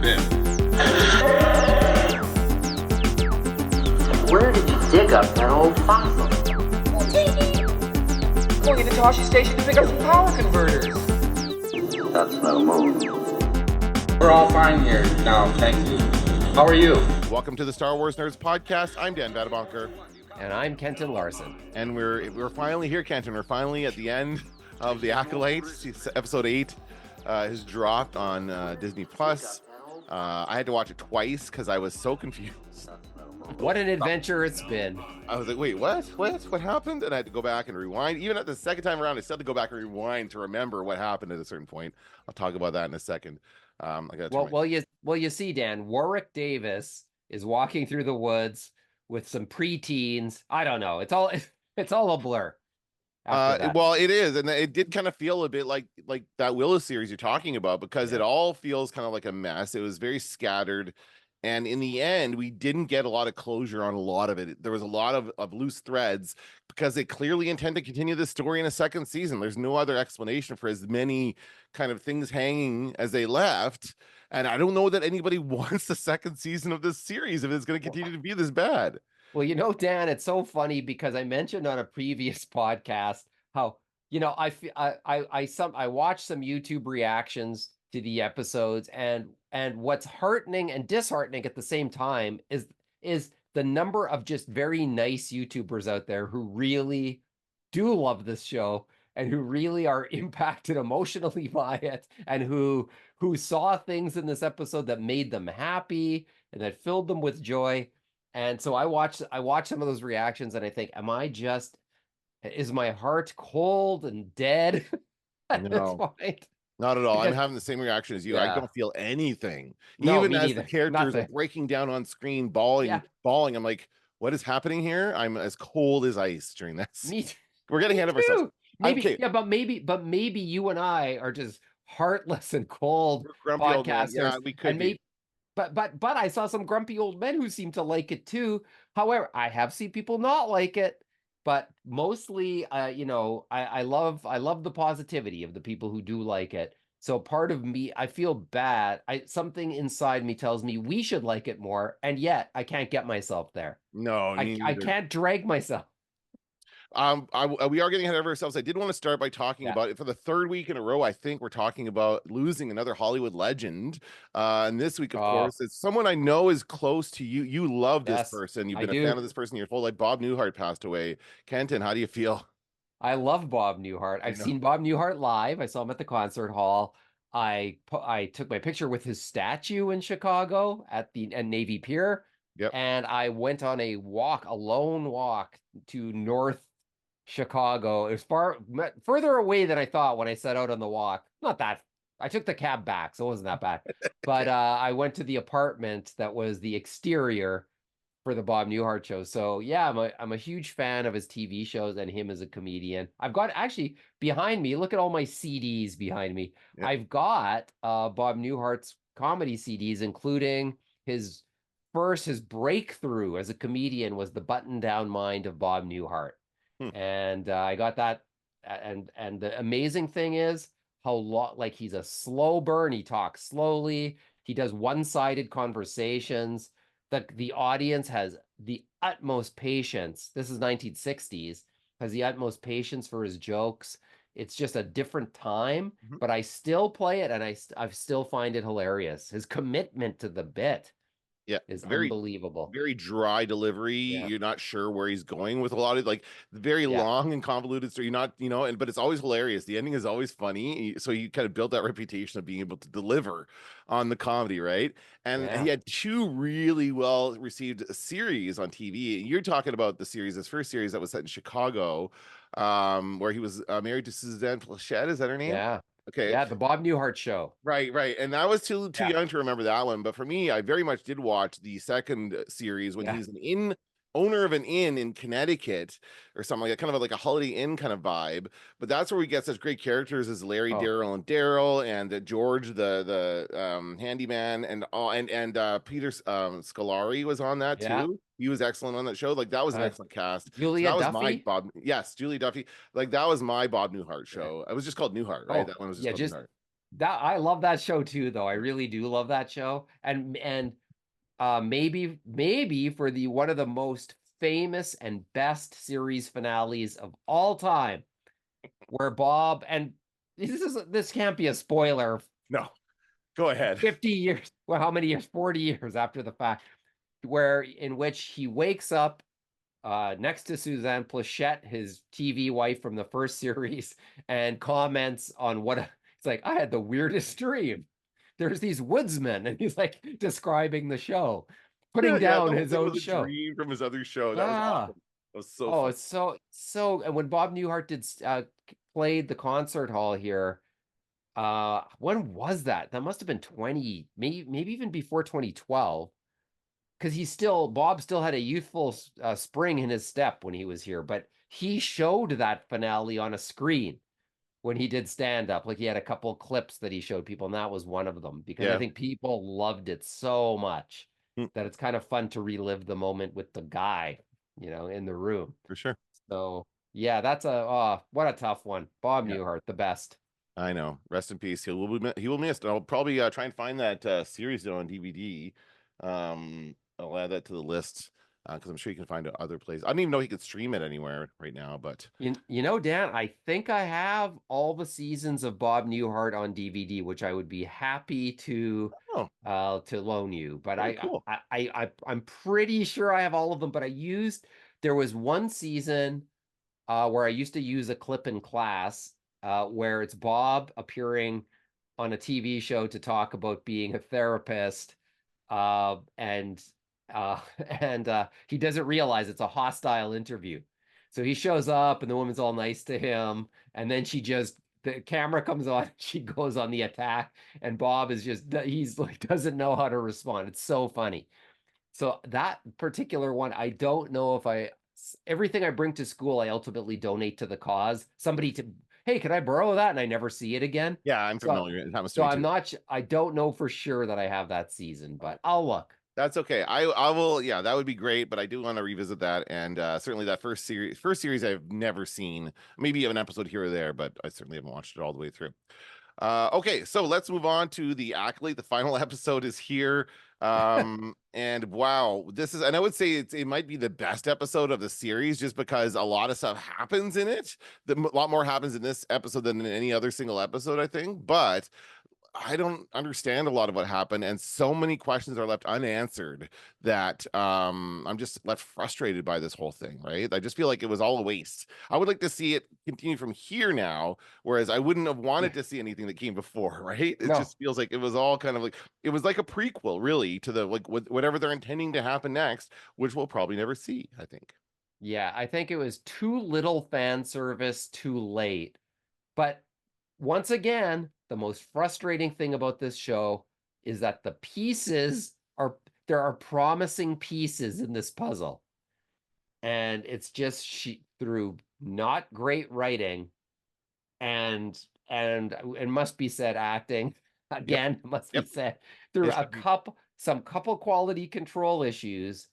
in. Where did you dig up that old fossil? Going into Toshi Station to pick up some power converters. That's no move. We're all fine here now, thank you. How are you? Welcome to the Star Wars Nerds podcast. I'm Dan Vadabonker. And I'm Kenton Larson. And we're finally here, Kenton. We're finally at the end of the Acolyte. Episode 8 has dropped on Disney Plus. I had to watch it twice because I was so confused. What an adventure it's been. I was like, wait, what happened? And I had to go back and rewind. Even at the second time around, I still had to go back and rewind to remember what happened at a certain point. I'll talk about that in a second. You see, Dan, Warwick Davis is walking through the woods with some preteens. I don't know. It's all a blur. Well, it is, and it did kind of feel a bit like that Willow series you're talking about, because it all feels kind of like a mess. It was very scattered, and in the end, we didn't get a lot of closure on a lot of it. There was a lot of loose threads because they clearly intend to continue this story in a second season. There's no other explanation for as many kind of things hanging as they left. And I don't know that anybody wants the second season of this series if it's going to continue to be this bad. Well, Dan, it's so funny because I mentioned on a previous podcast how, I watched some YouTube reactions to the episodes, and what's heartening and disheartening at the same time is the number of just very nice YouTubers out there who really do love this show and who really are impacted emotionally by it, and who saw things in this episode that made them happy and that filled them with joy. And so I watched some of those reactions, and I think, is my heart cold and dead at this point? Not at all. I'm having the same reaction as you. Yeah. I don't feel anything. No, even as neither. the characters are breaking down on screen, bawling. I'm like, what is happening here? I'm as cold as ice during this. We're getting ahead of ourselves. Maybe, okay. Yeah, but maybe you and I are just heartless and cold podcasters. Yeah, we could be. But I saw some grumpy old men who seem to like it too. However, I have seen people not like it, but mostly, I love the positivity of the people who do like it. So part of me, I feel bad. Something inside me tells me we should like it more, and yet I can't get myself there. No, I can't drag myself. We are getting ahead of ourselves. I did want to start by talking about it for the third week in a row. I think we're talking about losing another Hollywood legend. And this week, of course, it's someone I know is close to you. You love this person. You've been a fan of this person your whole life. Bob Newhart passed away. Kenton, how do you feel? I love Bob Newhart. I've seen Bob Newhart live. I saw him at the concert hall. I took my picture with his statue in Chicago at Navy Pier. Yep. And I went on a lone walk to North Chicago. It was further away than I thought when I set out on the walk. Not that I took the cab back, so it wasn't that bad. But I went to the apartment that was the exterior for the Bob Newhart show. So yeah, I'm a huge fan of his TV shows and him as a comedian. I've got actually behind me, look at all my CDs behind me. Yep. I've got Bob Newhart's comedy CDs, including his breakthrough as a comedian was The Button Down Mind of Bob Newhart. And I got that, and the amazing thing is how he's a slow burn. He talks slowly. He does one-sided conversations. That the audience has the utmost patience. This is 1960s. Has the utmost patience for his jokes. It's just a different time, but I still play it, and I still find it hilarious. His commitment to the bit. Yeah, is unbelievable. Very dry delivery. Yeah. You're not sure where he's going with a lot of very long and convoluted story. You're not, but it's always hilarious. The ending is always funny. So you kind of build that reputation of being able to deliver on the comedy, right? And he had two really well received series on TV. You're talking about his first series that was set in Chicago, where he was married to Suzanne Plachette. Is that her name? Yeah. Okay. Yeah, the Bob Newhart Show. Right. And I was too young to remember that one. But for me, I very much did watch the second series when he's an owner of an inn in Connecticut or something like that, kind of like a Holiday Inn kind of vibe. But that's where we get such great characters as Larry, Daryl, and George, the handyman, and Peter Scolari was on that too. He was excellent on that show. That was an excellent cast. Julia Duffy? That was my Bob. Yes, Julia Duffy. That was my Bob Newhart show. It was just called Newhart, right? That one was just called Newhart. That I love that show too, though. I really do love that show. And maybe for the one of the most famous and best series finales of all time, where Bob and this can't be a spoiler. No, go ahead. 50 years, well, how many years? 40 years after the fact, where in which he wakes up next to Suzanne Plachette, his TV wife from the first series, and comments on what it's like. I had the weirdest dream. There's these woodsmen, and he's like describing the show, putting Yeah, the down whole his thing own was a show. dream from his other show. That was Ah, awesome. That was so oh, fun. it's so. And when Bob Newhart did played the concert hall here, when was that? That must have been 20, maybe even before 2012, because Bob still had a youthful spring in his step when he was here, but he showed that finale on a screen when he did stand up. Like he had a couple clips that he showed people, and that was one of them because I Yeah. think people loved it so much Mm, that it's kind of fun to relive the moment with the guy, in the room. for sure. So yeah, that's what a tough one. Bob Yeah. Newhart, the best. I know. Rest in peace. He will be missed. I'll probably try and find that series though on DVD. I'll add that to the list because I'm sure you can find it other places. I don't even know he could stream it anywhere right now, but Dan, I think I have all the seasons of Bob Newhart on DVD, which I would be happy oh, to loan you. But very cool. I'm pretty sure I have all of them. But there was one season where I used to use a clip in class where it's Bob appearing on a TV show to talk about being a therapist, and he doesn't realize it's a hostile interview. So he shows up, and the woman's all nice to him, and then the camera comes on, she goes on the attack, and Bob he's like doesn't know how to respond. It's so funny. So that particular one, I don't know if everything I bring to school, I ultimately donate to the cause. Hey, can I borrow that? And I never see it again. Yeah, I'm So, familiar. It happens to so me I'm too. not, I don't know for sure that I have that season, but I'll look. That's okay. I will. Yeah, that would be great. But I do want to revisit that, and certainly that first series I've never seen. Maybe an episode here or there, but I certainly haven't watched it all the way through. Okay, so let's move on to the Acolyte. The final episode is here. And wow, and I would say it might be the best episode of the series just because a lot of stuff happens in it. A lot more happens in this episode than in any other single episode, I think. But I don't understand a lot of what happened, and so many questions are left unanswered that I'm just left frustrated by this whole thing, right? I just feel like it was all a waste. I would like to see it continue from here now, whereas I wouldn't have wanted to see anything that came before, right? It No. just feels like it was all kind of like it was like a prequel, really, to the like whatever they're intending to happen next, which we'll probably never see, I think. Yeah, I think it was too little fan service too late. But once again, the most frustrating thing about this show is that there are promising pieces in this puzzle. And it's just through not great writing and it must be said acting Yep. again, it must be Yep. said through It should be. some couple quality control issues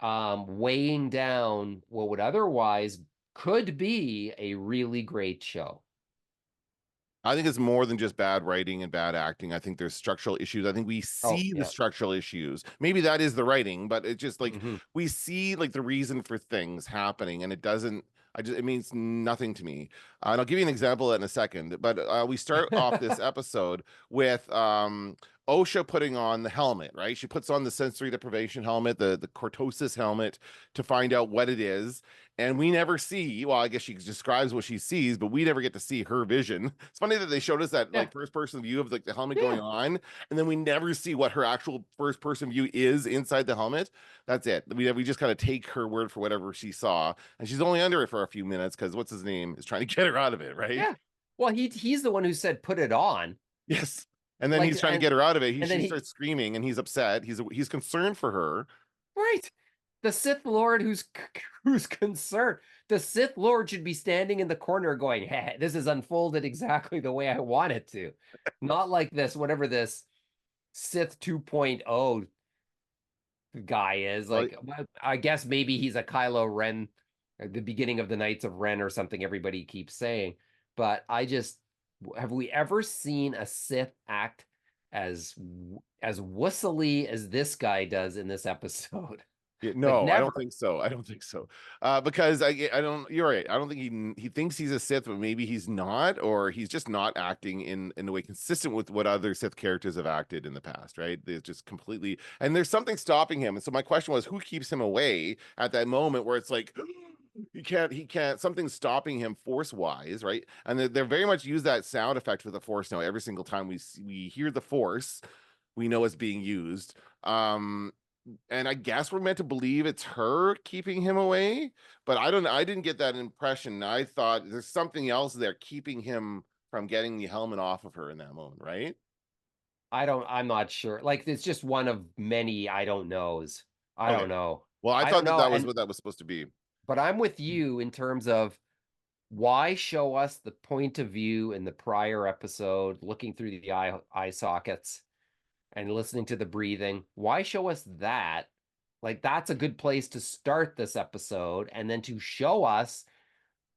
weighing down what would otherwise could be a really great show. I think it's more than just bad writing and bad acting. I think there's structural issues. I think we Oh, see the yeah. structural issues. Maybe that is the writing, but it's just like Mhm. we see like the reason for things happening, and it doesn't. It means nothing to me. And I'll give you an example in a second. But we start off this episode with Osha putting on the helmet, right? She puts on the sensory deprivation helmet, the cortosis helmet, to find out what it is. And we never see, well, I guess she describes what she sees, but we never get to see her vision. It's funny that they showed us that Yeah. like first person view of like the helmet Yeah. going on, and then we never see what her actual first person view is inside the helmet. That's it. We just kind of take her word for whatever she saw, and she's only under it for a few minutes because what's his name is trying to get her out of it, right? Yeah. Well, he's the one who said put it on. Yes. And then Like, he's trying to get her out of it. and then She starts screaming, and he's upset. He's concerned for her. right. The Sith Lord who's concerned. The Sith Lord should be standing in the corner going, hey, this is unfolded exactly the way I want it to. Not like whatever this Sith 2.0 guy is. Like, Like, I guess maybe he's a Kylo Ren at the beginning of the Knights of Ren or something everybody keeps saying. But I just have we ever seen a Sith act as wussily as this guy does in this episode? Yeah, Like no, I don't never. think so. I don't think so. Because I don't. You're right. I don't think he thinks he's a Sith, but maybe he's not, or he's just not acting in a way consistent with what other Sith characters have acted in the past. Right? They're just completely. And there's something stopping him. And so my question was, who keeps him away at that moment where it's like. He can't, something's stopping him force wise, right? And they're very much use that sound effect with the force now. Every single time we hear the force, we know it's being used. And I guess we're meant to believe it's her keeping him away, but I didn't get that impression. I thought there's something else there keeping him from getting the helmet off of her in that moment, right? I'm not sure. Like it's just one of many I don't knows. I Okay. don't know. Well, I I thought don't that know. that was And what that was supposed to be. but I'm with you in terms of why show us the point of view in the prior episode, looking through the eye sockets and listening to the breathing. Why show us that? Like that's a good place to start this episode, and then to show us,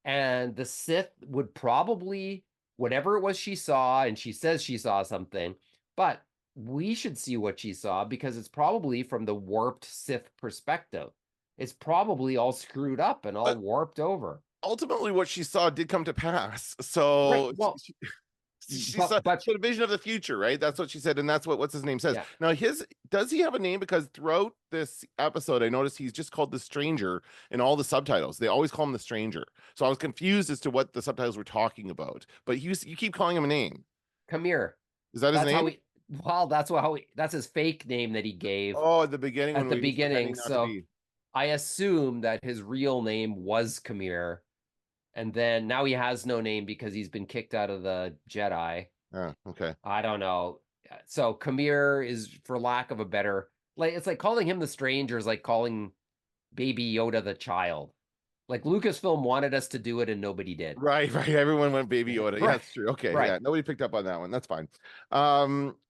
and the Sith would probably, whatever it was she saw, and she says she saw something, but we should see what she saw because it's probably from the warped Sith perspective. It's probably all screwed up and all But warped over. ultimately, what she saw did come to pass. Right. So Well, she saw but she had a vision of the future, right? That's what she said, and that's what what's his name says. yeah, Now, his does he have a name? Because throughout this episode, I noticed he's just called the Stranger in all the subtitles. They always call him the Stranger, so I was confused as to what the subtitles were talking about. But you keep calling him a name. come here. Is that his That's how name? he. Well, that's his fake name that he gave Oh, at the beginning at when the he was beginning. pretending not to So be. I assume that his real name was Kamir, and then now he has no name because he's been kicked out of the Jedi. Oh, okay. I don't know. So Kamir is, for lack of a better, like it's like calling him the stranger is like calling Baby Yoda the child. Like Lucasfilm wanted us to do it and nobody did. Right, right. Everyone went Baby Yoda. Yeah, Right. that's true. Okay, Right. yeah. Nobody picked up on that one. That's fine.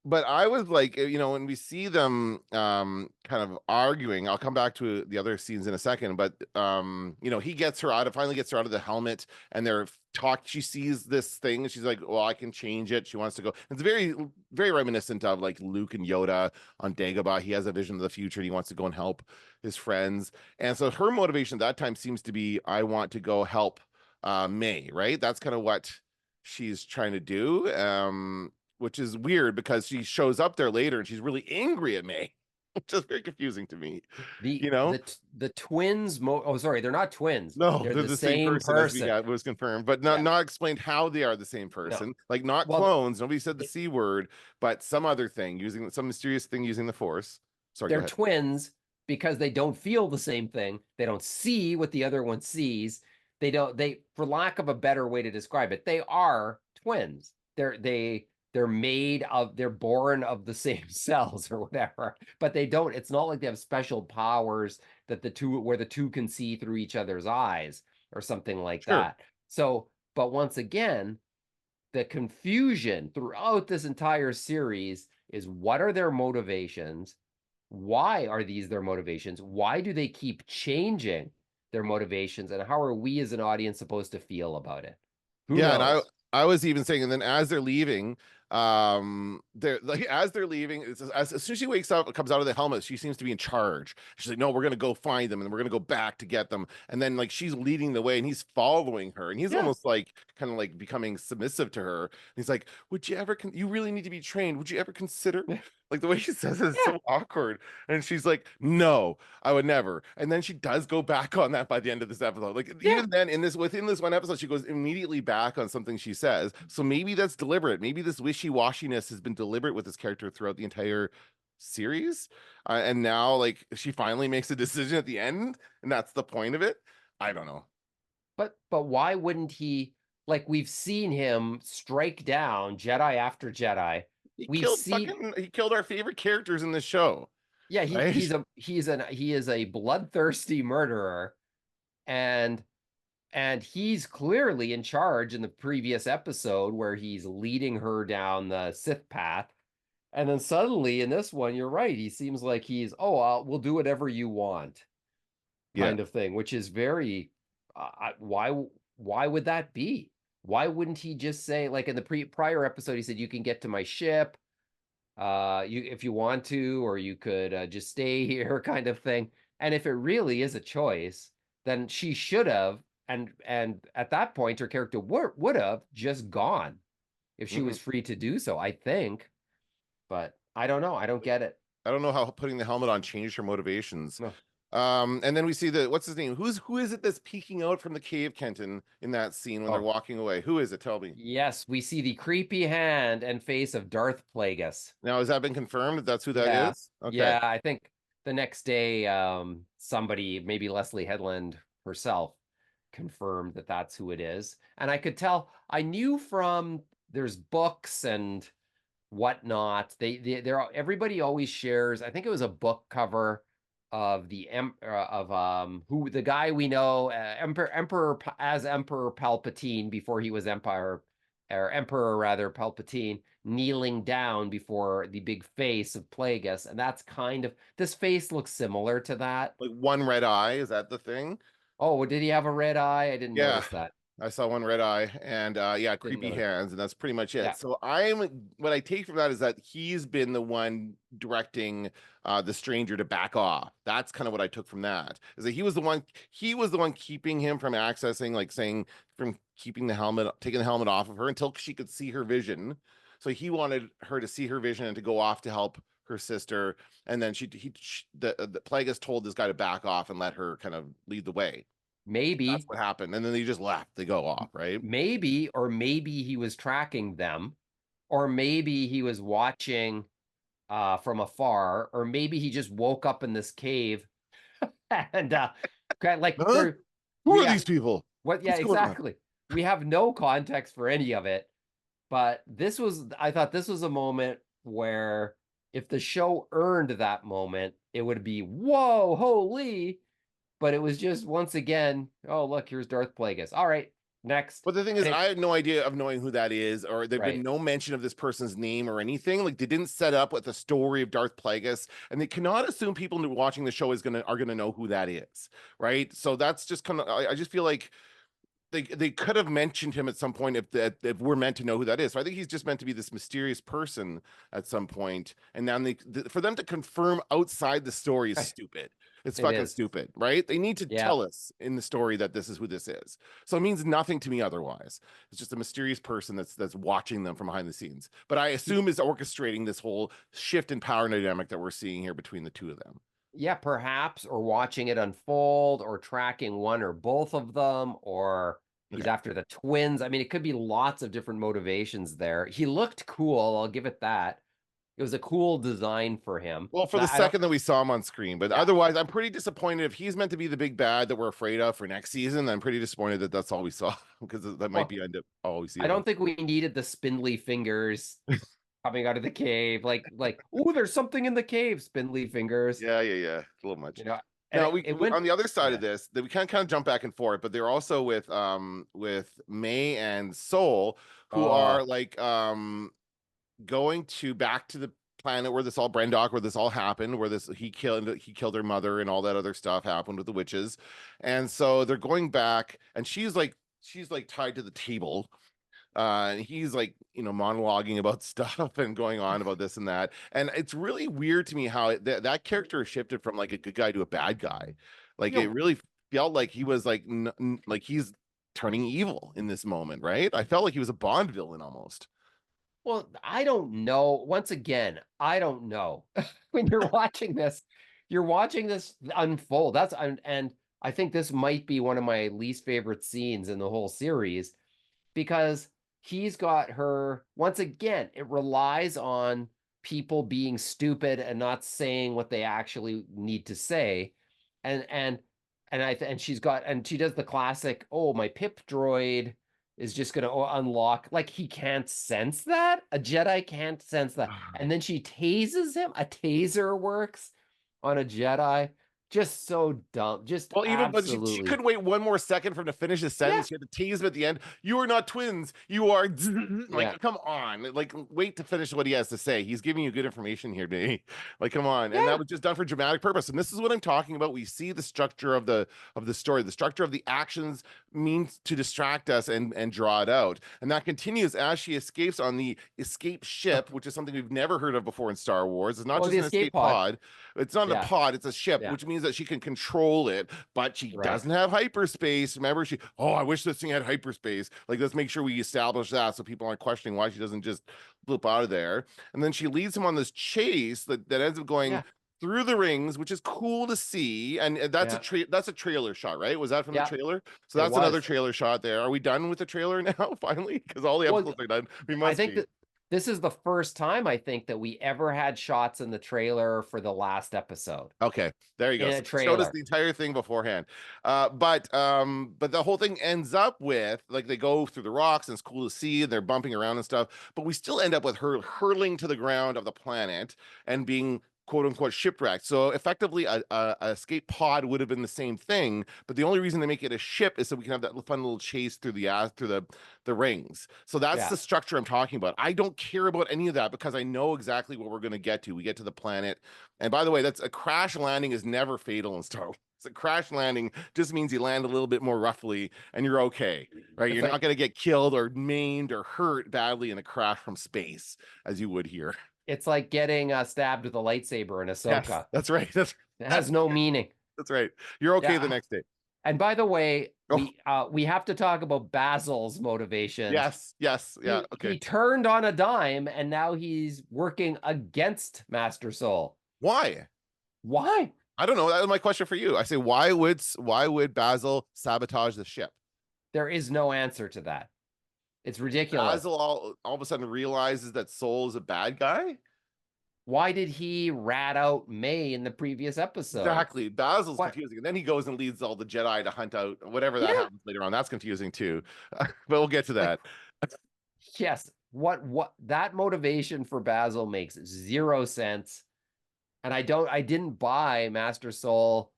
But I was like, when we see them kind of arguing, I'll come back to the other scenes in a second, but he finally gets her out of the helmet and she sees this thing and she's like, well, I can change it. She wants to go. It's very, very reminiscent of like Luke and Yoda on Dagobah. He has a vision of the future and he wants to go and help his friends. And so her motivation at that time seems to be, I want to go help May, right? That's kind of what she's trying to do, which is weird because she shows up there later and she's really angry at May, which is very confusing to me. The You know, the twins. Oh, sorry, they're not twins. no, They're they're the the same same person as person. was confirmed, but not Yeah. not explained how they are the same No. person. Like not Well, clones. Nobody said the it- C word, but some other thing using some mysterious thing using the Force. Sorry, go they're ahead. twins because they don't feel the same thing. They don't see what the other one sees. They don't. For lack of a better way to describe it, they are twins. They're made of. They're born of the same cells or whatever. But they don't. It's not like they have special powers that where the two can see through each other's eyes or something like Sure. that. So, but once again, the confusion throughout this entire series is what are their motivations? Why are these their motivations? Why do they keep changing their motivations? And how are we as an audience supposed to feel about it? Who Yeah, and knows? I was even saying, and then as they're leaving, they're like as they're leaving, as soon as she wakes up, comes out of the helmet, she seems to be in charge. She's like, no, we're gonna go find them, and we're gonna go back to get them. And then like she's leading the way, and he's following her, and he's Yeah. almost like kind of like becoming submissive to her. And he's like, would you ever? You really need to be trained. Would you ever consider? Like the way she says it is Yeah. so awkward. And she's like, no, I would never. And then she does go back on that by the end of this episode. Like Yeah. even then within this one episode, she goes immediately back on something she says. So maybe that's deliberate. Maybe this wishy-washiness has been deliberate with this character throughout the entire series. And now like she finally makes a decision at the end, and that's the point of it. I don't know. But why wouldn't he, like we've seen him strike down Jedi after Jedi. He killed our favorite characters in this show. Yeah, right? he is a bloodthirsty murderer, and he's clearly in charge in the previous episode where he's leading her down the Sith path. And then suddenly in this one, you're right. He seems like we'll do whatever you want kind of thing, which is very, why would that be? Why wouldn't he just say, like in the prior episode, he said, you can get to my ship, you if you want to, or you could just stay here, kind of thing. And if it really is a choice, then she should have, and at that point, her character would have just gone if she was free to do so, I think. But I don't know. I don't get it. I don't know how putting the helmet on changed her motivations. No. And then we see what's his name? Who is it that's peeking out from the cave, Kenton, in that scene when they're walking away? Who is it? Tell me. Yes, we see the creepy hand and face of Darth Plagueis. Now, has that been confirmed that that's who that Yeah. is? Okay. Yeah, I think the next day, somebody, maybe Leslie Headland herself, confirmed that that's who it is. And I could tell, I knew from there's books and whatnot. They're everybody always shares. I think it was a book cover of who the guy we know, Emperor Palpatine before he was Emperor rather, Palpatine, kneeling down before the big face of Plagueis, and that's kind of, this face looks similar to that. Like one red eye, is that the thing? Oh, did he have a red eye? I didn't notice that. I saw one red eye and yeah, creepy hands, and that's pretty much it. Yeah. So what I take from that is that he's been the one directing the stranger to back off. That's kind of what I took from that. Is that he was the one keeping him from accessing, like saying from keeping the helmet, taking the helmet off of her until she could see her vision. So he wanted her to see her vision and to go off to help her sister, and then the Plagueis told this guy to back off and let her kind of lead the way. Maybe that's what happened, and then they just left. They go off, right? Maybe, or maybe he was tracking them, or maybe he was watching from afar, or maybe he just woke up in this cave and like huh? Who are these people? What? Yeah, exactly. We have no context for any of it, but I thought this was a moment where if the show earned that moment, it would be whoa, holy. But it was just, once again, oh, look, here's Darth Plagueis. All right, next. But the thing is, I had no idea of knowing who that is, or there'd been no mention of this person's name or anything. Like, they didn't set up with the story of Darth Plagueis, and they cannot assume people watching the show are gonna know who that is, right? So that's just kind of, I just feel like they could have mentioned him at some point if we're meant to know who that is. So I think he's just meant to be this mysterious person at some point, and then for them to confirm outside the story is stupid. It's fucking stupid, right? They need to tell us in the story that this is who this is. So it means nothing to me otherwise. It's just a mysterious person that's watching them from behind the scenes. But I assume is orchestrating this whole shift in power dynamic that we're seeing here between the two of them. Yeah, perhaps, or watching it unfold, or tracking one or both of them, or he's after the twins. I mean, it could be lots of different motivations there. He looked cool, I'll give it that. It was a cool design for him. Well, for the second that we saw him on screen, but otherwise, I'm pretty disappointed. If he's meant to be the big bad that we're afraid of for next season, I'm pretty disappointed that that's all we saw, because that might be all we see. I don't think we needed the spindly fingers coming out of the cave, like, oh, there's something in the cave, spindly fingers. Yeah, a little much. You know, now we on the other side of this, that we kind of jump back and forth, but they're also with May and Soul, who are like going back to the planet where this all Brendock, where this all happened, where he killed her mother and all that other stuff happened with the witches. And so they're going back, and she's like tied to the table. And he's like, monologuing about stuff and going on about this and that. And it's really weird to me how that character shifted from like a good guy to a bad guy. Like, it really felt like he was like he's turning evil in this moment, right? I felt like he was a Bond villain almost. Well, I don't know. Once again, I don't know. When you're watching this unfold. And I think this might be one of my least favorite scenes in the whole series, because he's got her, once again, it relies on people being stupid and not saying what they actually need to say. And she does the classic, oh, my pip droid is just going to unlock, like, he can't sense that. A Jedi can't sense that. And then she tases him. A taser works on a Jedi. Just so dumb. Just Well, even but she absolutely. couldn't wait one more second for him to finish his Yeah. sentence. She had to tease him at the end. You are not twins. You are Yeah. like, come on. Like, wait to finish what he has to say. He's giving you good information here, me. Like, come on. And that Yeah. was just done for dramatic purpose. And this is what I'm talking about. We see the structure of the story, the structure of the actions means to distract us and draw it out. And that continues as she escapes on the escape ship, which is something we've never heard of before in Star Wars. It's not Oh, just the an escape escape pod. pod. It's not a Yeah. pod, it's a ship, Yeah. which means that she can control it, but she Right. doesn't have hyperspace. Remember, I wish this thing had hyperspace. Like, let's make sure we establish that so people aren't questioning why she doesn't just flip out of there. And then she leads him on this chase that ends up going Yeah. through the rings, which is cool to see. And that's Yeah. that's a trailer shot, right? Was that from the Yeah. trailer? So It that's another was. trailer shot there. Are we done with the trailer now, finally? Because all the Well, episodes are done. We I must think be. that this is the first time I think that we ever had shots in the trailer for the last episode. Okay, there you go. In a So they showed us trailer. the entire thing beforehand. But the whole thing ends up with, like, they go through the rocks and it's cool to see and they're bumping around and stuff, but we still end up with her hurling to the ground of the planet and being quote unquote shipwrecked. So effectively a escape pod would have been the same thing, but the only reason they make it a ship is so we can have that fun little chase through the rings. So that's Yeah. the structure I'm talking about. I don't care about any of that because I know exactly what we're going to get to. We get to the planet, and by the way, that's a crash landing is never fatal in Star Wars. A crash landing just means you land a little bit more roughly and you're okay, right? It's You're like not going to get killed or maimed or hurt badly in a crash from space as you would here. it's like getting stabbed with a lightsaber in Yes, Ahsoka. that's right. It has no meaning. That's right. You're okay Yeah. the next day. And by the way, Oh. we have to talk about Basil's motivation. Yes, yeah, okay. He turned on a dime and now he's working against Master Soul. Why? Why? I don't know. That was my question for you. I say, why would Basil sabotage the ship? There is no answer to that. It's ridiculous. Basil all of a sudden realizes that Soul is a bad guy. Why did he rat out May in the previous episode? Exactly. Basil's confusing. And then he goes and leads all the Jedi to hunt out whatever that happens later on. That's confusing too. But we'll get to that. Yes. What that motivation for Basil makes zero sense. And I didn't buy Master Soul.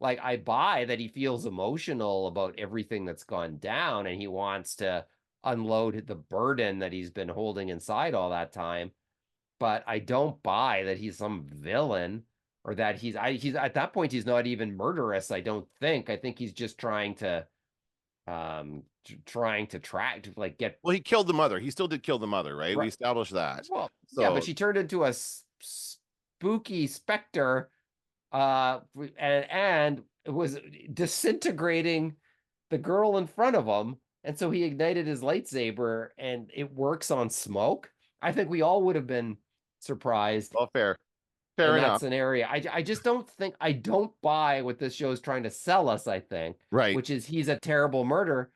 Like, I buy that he feels emotional about everything that's gone down and he wants to unload the burden that he's been holding inside all that time. But I don't buy that he's some villain or that he's at that point, he's not even murderous. I don't think. I think he's just trying to track to like get. Well, he killed the mother. He still did kill the mother, right? We established that. Well, so... yeah, but she turned into a spooky specter, and it was disintegrating the girl in front of him, and so he ignited his lightsaber, and it works on smoke. I think we all would have been surprised. Well, fair in enough. That scenario. I just don't think, I don't buy what this show is trying to sell us, I think. Right. Which is he's a terrible murderer.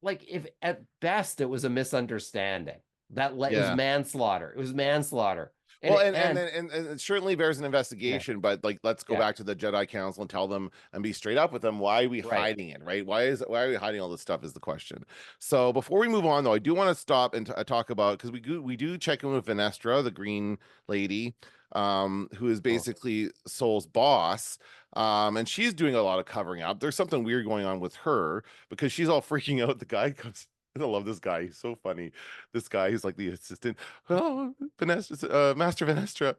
Like, if at best it was a misunderstanding. That it was manslaughter. It was manslaughter. And well, and it certainly bears an investigation, but like, let's go back to the Jedi Council and tell them and be straight up with them. Why are we hiding it, right? Why are we hiding all this stuff is the question. So before we move on, though, I do want to stop and talk about, because we do check in with Venestra, the green lady, who is basically Soul's boss. And she's doing a lot of covering up. There's something weird going on with her because she's all freaking out. The guy comes. I love this guy. He's so funny. This guy, he's like the assistant. Oh, Venestra, Master Venestra.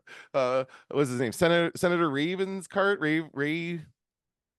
What's his name? Senator Ravenscart.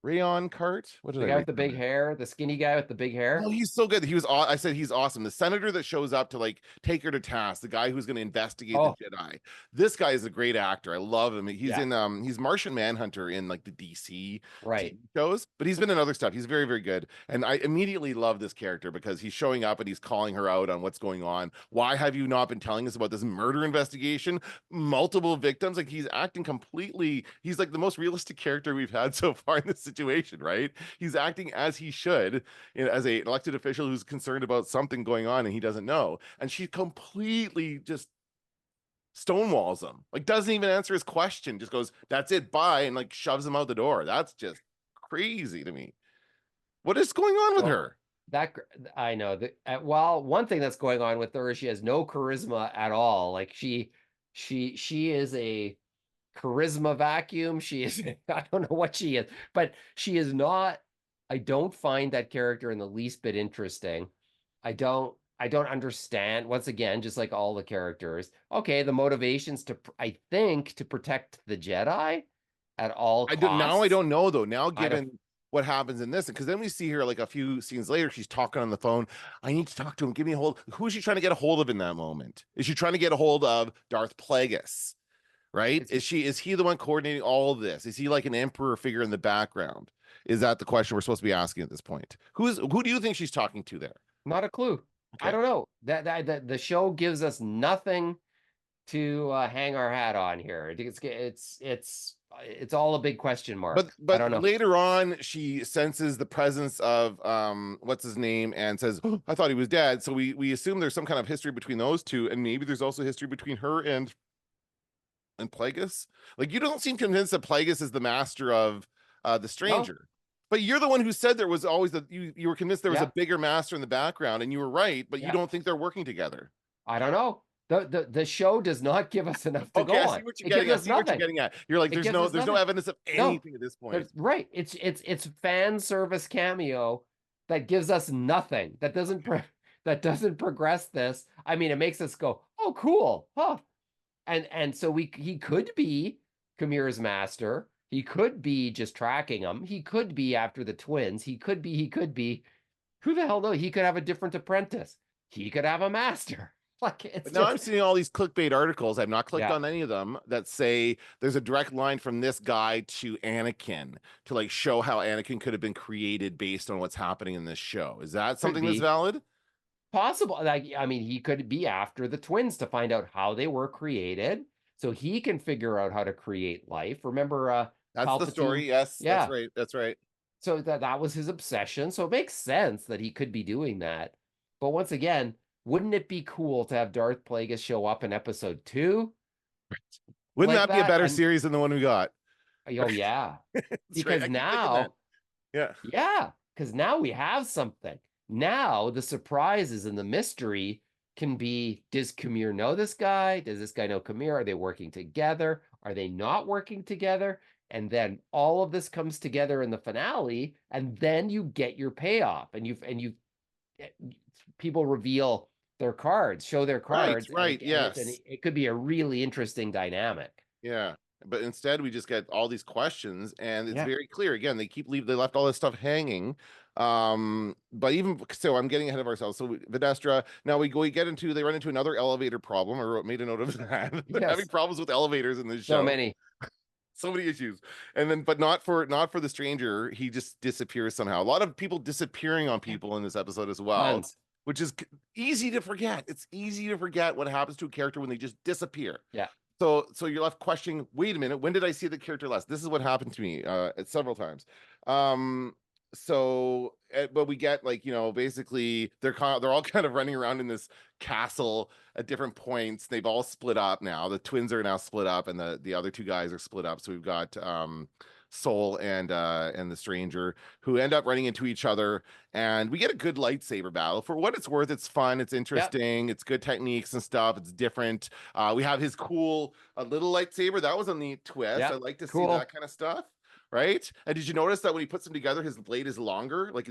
Rayon Cart. What did the guy with the big hair, the skinny guy with the big hair. Oh, he's so good. I said he's awesome. The senator that shows up to like take her to task, the guy who's going to investigate the Jedi. This guy is a great actor. I love him. He's in he's Martian Manhunter in like the DC TV shows, but he's been in other stuff. He's very, very good. And I immediately love this character because he's showing up and he's calling her out on what's going on. Why have you not been telling us about this murder investigation? Multiple victims. Like, he's acting completely, he's like the most realistic character we've had so far in this situation, right? He's acting as he should, as an elected official who's concerned about something going on and he doesn't know. And she completely just stonewalls him, like doesn't even answer his question, just goes, "That's it, bye," and like shoves him out the door. That's just crazy to me. What is going on with her? That I know that. Well, one thing that's going on with her is she has no charisma at all. Like she is a charisma vacuum. She is, I don't know what she is, but she is not, I don't find that character in the least bit interesting. I don't understand, once again, just like all the characters. Okay, the motivations to, I think, to protect the Jedi at all I don't now. I costs. don't know though. Now, I don't, given what happens in this, because then we see her like a few scenes later, she's talking on the phone. I need to talk to him. Give me a hold. Who is she trying to get a hold of in that moment? Is she trying to get a hold of Darth Plagueis? Right? it's Is he the one coordinating all of this? Is he like an emperor figure in the background? Is that the question we're supposed to be asking at this point? Who do you think she's talking to there? not a clue. I Okay. don't know. The show gives us nothing to hang our hat on here. It's all a big question But mark. I but don't know. later on, she senses the presence of what's his name and says, oh, I thought he was dead. So we assume there's some kind of history between those two, and maybe there's also history between her and Plagueis. Like you don't seem convinced that Plagueis is the master of the No, stranger. But you're the one who said there was always you were convinced there was yeah, a bigger master in the background, and you were right, but you yeah. don't think they're working together. I don't know. The show does not give us enough to go Okay, I see on. what you're It gives getting. I us see what you're nothing. getting at. You're like, It gives us there's no nothing. evidence of No, anything at this point. there's right. It's fan service cameo that gives us nothing. That doesn't progress this. I mean, it makes us go, oh, cool, huh? And so he could be Kamira's master. He could be just tracking him. He could be after the twins. He could be. Who the hell knows? He could have a different apprentice. He could have a master. Like it's But now I'm just seeing all these clickbait articles. I've not clicked yeah, on any of them that say there's a direct line from this guy to Anakin to like show how Anakin could have been created based on what's happening in this show. Is that could something that's be valid? possible. Like I mean, he could be after the twins to find out how they were created, so he can figure out how to create life. Remember, That's the Palpatine? story. Yes, that's Yeah. right. That's right. So that was his obsession. So it makes sense that he could be doing that. But once again, wouldn't it be cool to have Darth Plagueis show up in episode 2 Wouldn't like that be a that? better And series than the one we got? oh yeah, That's right. because I keep thinking that. now, Yeah. yeah, because now we have something. Now the surprises and the mystery can be: does Kamir know this guy? Does this guy know Kamir? Are they working together? Are they not working together? And then all of this comes together in the finale, and then you get your payoff, and eh, people reveal their cards, show their Right, cards, right. Yes. it could be a really interesting dynamic. Yeah. But instead we just get all these questions and it's Yeah. very clear. Again, they left all this stuff hanging. But even so, I'm getting ahead of ourselves. So Videstra, now we get into they run into another elevator problem. Made a note of that. They're having Yes. problems with elevators in this So show. many. So many issues. And then but not for the stranger. He just disappears somehow. A lot of people disappearing on people in this episode as well. Tons. Which is easy to forget. It's easy to forget what happens to a character when they just disappear. Yeah. So you're left questioning, wait a minute, when did I see the character last? This is what happened to me several times. But we get like, basically they're all kind of running around in this castle at different points. They've all split up now. The twins are now split up and the other two guys are split up. So we've got Soul and the stranger who end up running into each other, and we get a good lightsaber battle. For what it's worth, it's fun, it's interesting, it's good techniques and stuff, it's different. We have his cool little lightsaber. That was a neat twist. Yeah. I like to see Cool. that kind of stuff. Right? And did you notice that when he puts them together, his blade is longer? Like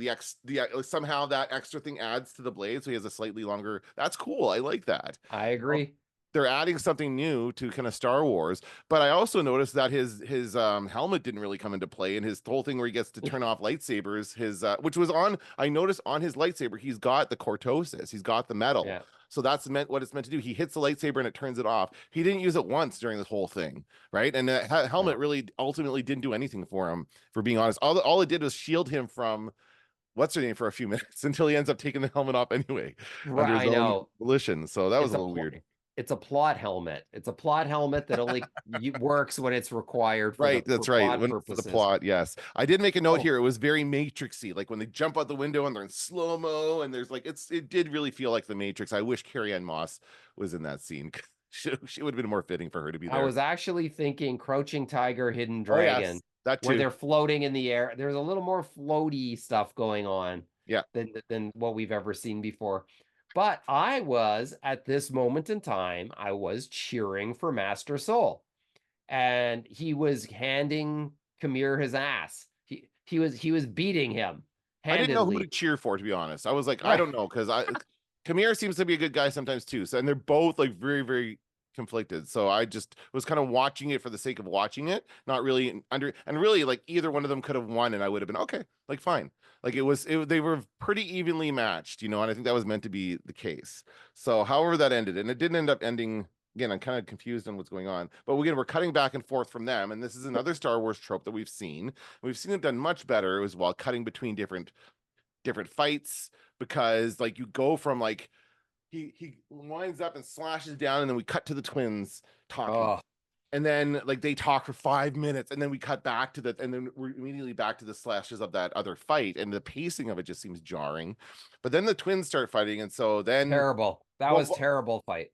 somehow that extra thing adds to the blade, so he has a slightly longer. That's cool. I like that. I agree. They're adding something new to kind of Star Wars. But I also noticed that his helmet didn't really come into play, and his whole thing where he gets to turn off lightsabers, which was on. I noticed on his lightsaber, he's got the cortosis, he's got the metal. Yeah. So that's what it's meant to do. He hits the lightsaber and it turns it off. He didn't use it once during this whole thing, right? And the helmet really ultimately didn't do anything for him, for being honest. All it did was shield him from what's her name for a few minutes until he ends up taking the helmet off anyway under Right, his I own know. volition. So that was It's a little weird. It's a plot helmet. It's a plot helmet that only works when it's required for Right, that's right. plot For the purposes. plot, yes. I did make a note Oh. here. It was very Matrixy, like when they jump out the window and they're in slow-mo, and there's like it did really feel like the Matrix. I wish Carrie-Anne Moss was in that scene. She would have been more fitting for her to be there. I was actually thinking Crouching Tiger, Hidden Oh, yes, Dragon, that where too. they're floating in the air. There's a little more floaty stuff going on Yeah. than what we've ever seen before. But I was, at this moment in time, I was cheering for Master Soul. and he was handing Kamir his ass. He was beating him I didn't know who to handedly. cheer for, to be honest. I was like, I Right. don't know, because Kamir seems to be a good guy sometimes too. So, and they're both like very, very conflicted. So I just was kind of watching it for the sake of watching it, not really and really like either one of them could have won, and I would have been okay, like fine. Like they were pretty evenly matched, and I think that was meant to be the case. So, however that ended, and it didn't end up ending. Again, I'm kind of confused on what's going on, but again, we're cutting back and forth from them, and this is another Star Wars trope that we've seen. We've seen it done much better as well, cutting between different fights, because like you go from like he winds up and slashes down, and then we cut to the twins talking, Oh, and then like they talk for 5 minutes, and then we cut back to and then we're immediately back to the slashes of that other fight, and the pacing of it just seems jarring. But then the twins start fighting, and so then terrible. That was well, terrible fight.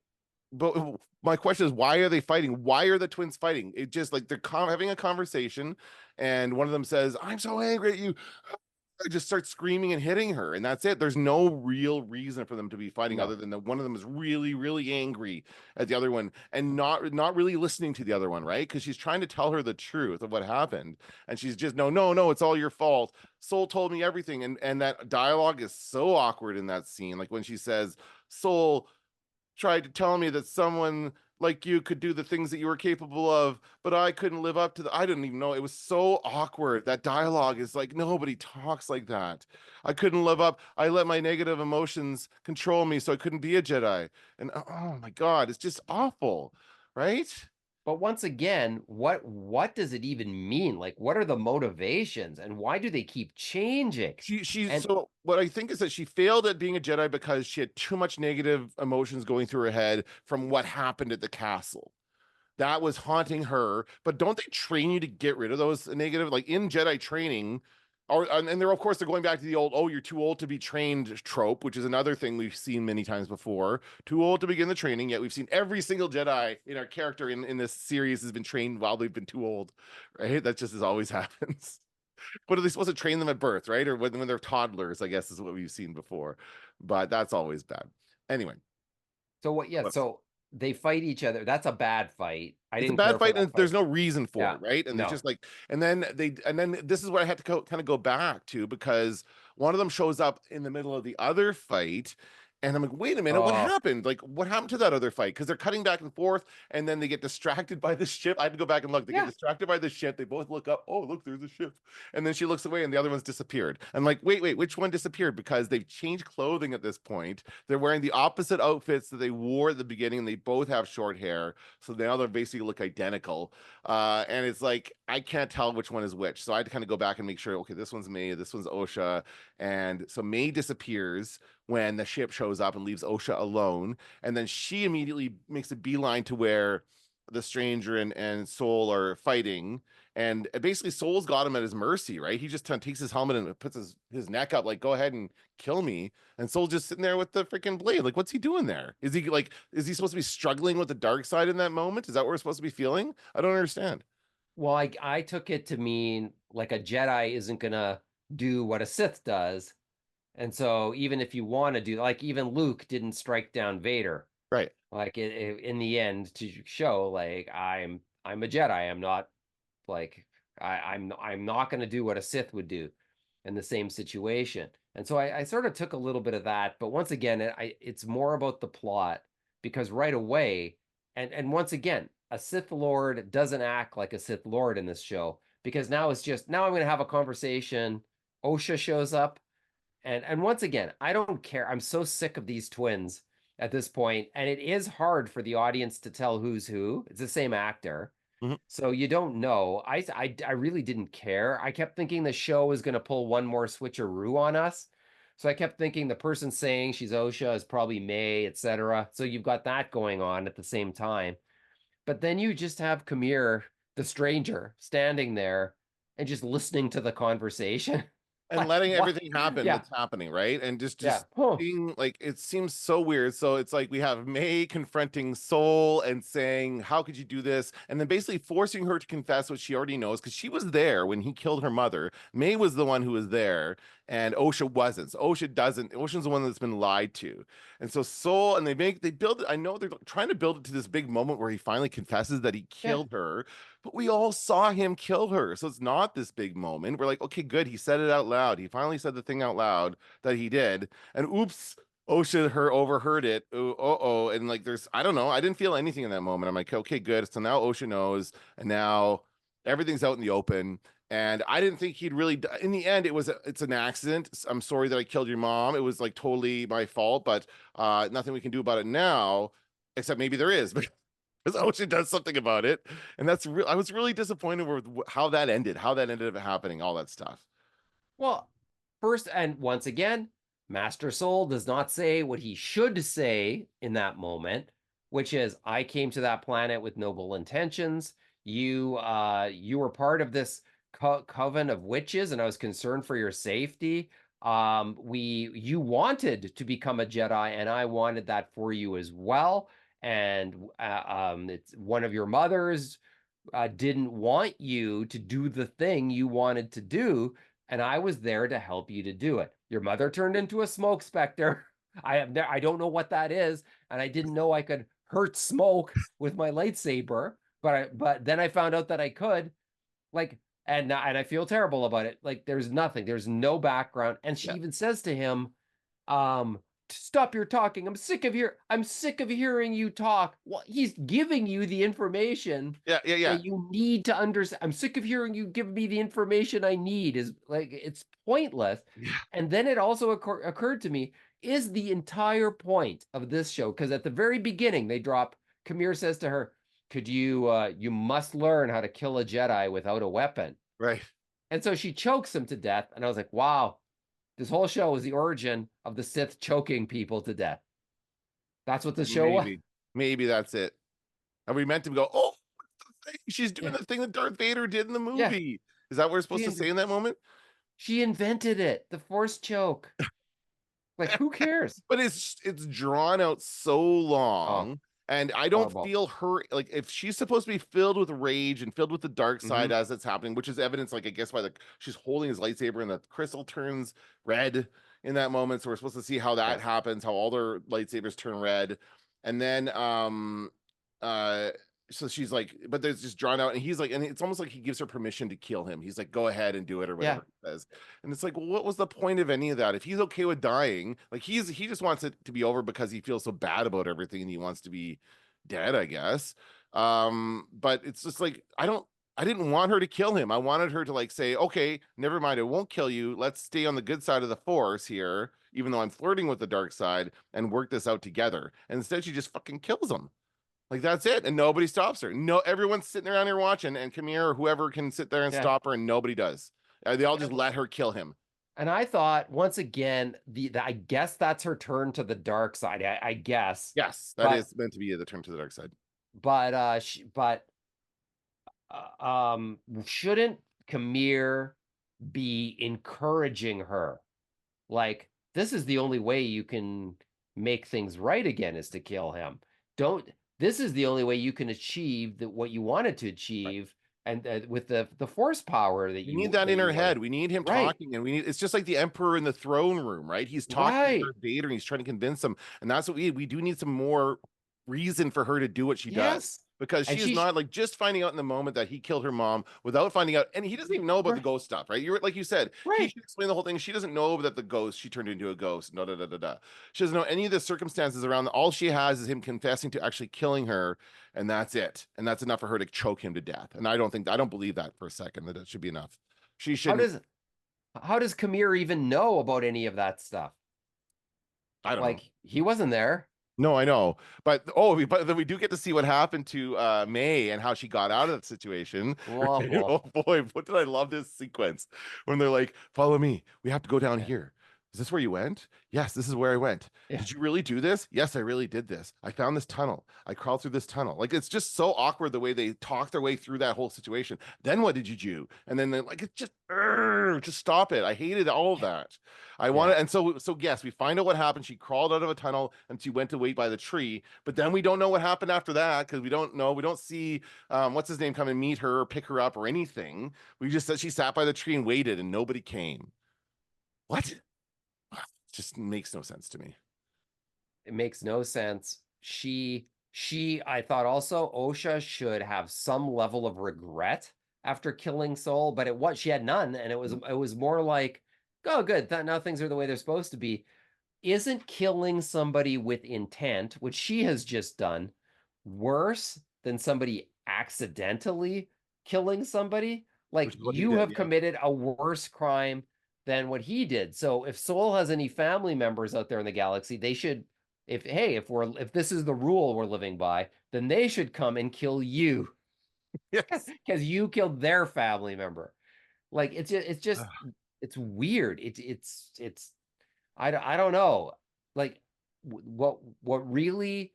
but my question is, why are they fighting? Why are the twins fighting? It just like they're having a conversation, and one of them says, "I'm so angry at you." I just start screaming and hitting her, and that's it. There's no real reason for them to be fighting, No. other than that one of them is really, really angry at the other one, and not really listening to the other one, right? Because she's trying to tell her the truth of what happened, and she's just no, no, no, it's all your fault. Soul told me everything, and that dialogue is so awkward in that scene. Like when she says, "Soul tried to tell me that someone like you could do the things that you were capable of, but I couldn't live up to I didn't even know." It was so awkward. That dialogue is like, nobody talks like that. I couldn't live up. I let my negative emotions control me, so I couldn't be a Jedi. And oh my God, it's just awful, right? But once again, what does it even mean? Like, what are the motivations, and why do they keep changing? And So what I think is that she failed at being a Jedi because she had too much negative emotions going through her head from what happened at the castle. That was haunting her. But don't they train you to get rid of those negative, like in Jedi training? Or and they're of course they're going back to the old, oh, you're too old to be trained trope, which is another thing we've seen many times before. Too old to begin the training, yet we've seen every single Jedi in our character in this series has been trained while they've been too old, right? That just as always happens. What are they supposed to train them at birth, right? Or when they're toddlers, I guess is what we've seen before. But that's always bad. Anyway, so what? Yeah. So they fight each other. That's a bad fight. I it's a didn't bad care for fight, that and there's fight. no reason for Yeah. it, right? And they're No. just like, and then this is where I had to kind of go back to, because one of them shows up in the middle of the other fight, and I'm like, wait a minute, what Oh, happened? Like, what happened to that other fight? Because they're cutting back and forth, and then they get distracted by the ship. I had to go back and look. They get yeah. distracted by the ship. They both look up. Oh, look, there's a ship. And then she looks away, and the other one's disappeared. I'm like, wait, which one disappeared? Because they've changed clothing at this point. They're wearing the opposite outfits that they wore at the beginning, and they both have short hair. So now they basically look identical. And it's like I can't tell which one is which. So I had to kind of go back and make sure, okay, this one's May, this one's Osha. And so May disappears when the ship shows up and leaves Osha alone. And then she immediately makes a beeline to where the stranger and Soul are fighting. And basically Soul's got him at his mercy, right? He just takes his helmet and puts his neck up, like, go ahead and kill me. And Soul's just sitting there with the freaking blade. Like, what's he doing there? Is he supposed to be struggling with the dark side in that moment? Is that what we're supposed to be feeling? I don't understand. Well, I took it to mean like a Jedi isn't gonna do what a Sith does, and so even if you want to do, like, even Luke didn't strike down Vader. Right. Like in the end, to show like I'm a Jedi. I'm not like I'm not going to do what a Sith would do in the same situation. And so I sort of took a little bit of that, but once again, it's more about the plot, because right away, and once again, a Sith Lord doesn't act like a Sith Lord in this show, because now it's just, now I'm going to have a conversation. Osha shows up, and once again, I don't care. I'm so sick of these twins at this point, and it is hard for the audience to tell who's who. It's the same actor. Mhm. So you don't know. I really didn't care. I kept thinking the show was going to pull one more switcheroo on us. So I kept thinking the person saying she's Osha is probably May, etc. So you've got that going on at the same time. But then you just have Kamir, the stranger, standing there and just listening to the conversation. And Like, letting what? everything happen Yeah, that's happening, right? And just yeah. just Huh. being like, it seems so weird. So it's like we have May confronting Soul and saying, how could you do this? And then basically forcing her to confess what she already knows, because she was there when he killed her mother. May was the one who was there, and Osha wasn't. So Osha doesn't. Osha's the one that's been lied to, and so Soul and they build it. I know they're trying to build it to this big moment where he finally confesses that he Yeah. killed her, but we all saw him kill her, so it's not this big moment. We're like, okay, good, he said it out loud. He finally said the thing out loud that he did, and oops. Osha overheard it. Oh, and like there's I don't know. I didn't feel anything in that moment. I'm like, okay, good. So now Osha knows, and now everything's out in the open. And I didn't think he'd really. In the end, it's an accident. I'm sorry that I killed your mom. It was like totally my fault, but nothing we can do about it now, except maybe there is, because Osha does something about it, and that's real. I was really disappointed with how that ended, how that ended up happening, all that stuff. Well, first and once again, Master Soul does not say what he should say in that moment, which is, I came to that planet with noble intentions. You were part of this coven of witches, and I was concerned for your safety. You wanted to become a Jedi, and I wanted that for you as well. And it's one of your mothers didn't want you to do the thing you wanted to do, and I was there to help you to do it. Your mother turned into a smoke specter. I don't know what that is, and I didn't know I could hurt smoke with my lightsaber, but then I found out that I could. Like, and I feel terrible about it. Like, there's nothing, there's no background, and she Yeah, even says to him, um, "Stop your talking. I'm sick of hearing you talk." Well, he's giving you the information yeah. that you need to understand. I'm sick of hearing you give me the information I need. Is like, it's pointless. Yeah. And then it also occurred to me, is the entire point of this show, because at the very beginning they drop, Kamir says to her, could you must learn how to kill a Jedi without a weapon. Right. And so she chokes him to death. And I was like, wow, this whole show is the origin of the Sith choking people to death. That's what the show was. Maybe that's it. And we meant to go, oh, she's doing Yeah. the thing that Darth Vader did in the Yeah. movie. Is that what we're supposed to say in that moment? She invented it, the Force choke. Like, who cares? But it's drawn out so Oh, long, and I don't horrible. feel her like if she's supposed to be filled with rage and filled with the dark side Mhm. as it's happening, which is evidence, like I guess by the she's holding his lightsaber and the crystal turns red in that moment. So we're supposed to see how that Yeah. happens, how all their lightsabers turn red, and then uh so she's like, but there's just drawn out, and he's like, and it's almost like he gives her permission to kill him. He's like, go ahead and do it or Yeah. whatever he says. And it's like, well, what was the point of any of that? If he's okay with dying, like he just wants it to be over because he feels so bad about everything and he wants to be dead, I guess. But it's just like I didn't want her to kill him. I wanted her to like say, okay, never mind, I won't kill you. Let's stay on the good side of the force here, even though I'm flirting with the dark side, and work this out together. And instead she just fucking kills him. Like that's it, and nobody stops her. No, everyone's sitting around here watching, and Kamir or whoever can sit there and Yeah. stop her, and nobody does. They all just Yeah. let her kill him. And I thought, once again, I guess that's her turn to the dark side. I guess, Yes, that but is meant to be the turn to the dark side. shouldn't Kamir be encouraging her? Like, this is the only way you can make things right again, is to kill him. This is the only way you can achieve what you wanted to achieve, and with the force power that We need that in you her wanted. head. We need him Right. talking, and it's just like the Emperor in the throne room, right? He's talking to Right. Darth Vader, and he's trying to convince him, and that's what we do need some more reason for her to do what she does. Yes. Because And she is not like just finding out in the moment that he killed her mom without finding out, and he doesn't even know about the Right. ghost stuff, right? You're like you said, he Right. should explain the whole thing. She doesn't know that the ghost, she turned into a ghost. No, da, da, da, da. She doesn't know any of the circumstances around. All she has is him confessing to actually killing her, and that's it. And that's enough for her to choke him to death. And I don't believe that for a second, that should be enough. She shouldn't. How does Kamir even know about any of that stuff? I don't know. Like, he wasn't there. No, I know, but then we do get to see what happened to May and how she got out of that situation. Whoa. Oh boy, what did I love this sequence when they're like, "Follow me. We have to go down Yeah. here." Is this where you went? Yes, this is where I went. Yeah. Did you really do this? Yes, I really did this. I found this tunnel. I crawled through this tunnel. Like it's just so awkward the way they talk their way through that whole situation. Then what did you do? And then they're like, it's just stop it. I hated all of that. I wanted, and so yes, we find out what happened. She crawled out of a tunnel and she went to wait by the tree. But then we don't know what happened after that because we don't know. We don't see what's his name come and meet her or pick her up or anything. We just said she sat by the tree and waited and nobody came. What? Just makes no sense to me. It makes no sense. I thought also Osha should have some level of regret after killing Soul, but she had none, and it was more like, oh, good, now things are the way they're supposed to be. Isn't killing somebody with intent, which she has just done, worse than somebody accidentally killing somebody? Like, Which is what he you did. have Yeah. committed a worse crime than what he did. So if Soul has any family members out there in the galaxy, they should, if this is the rule we're living by, then they should come and kill you Yes. because you killed their family member. Like, it's weird. It's I don't know. Like, what really,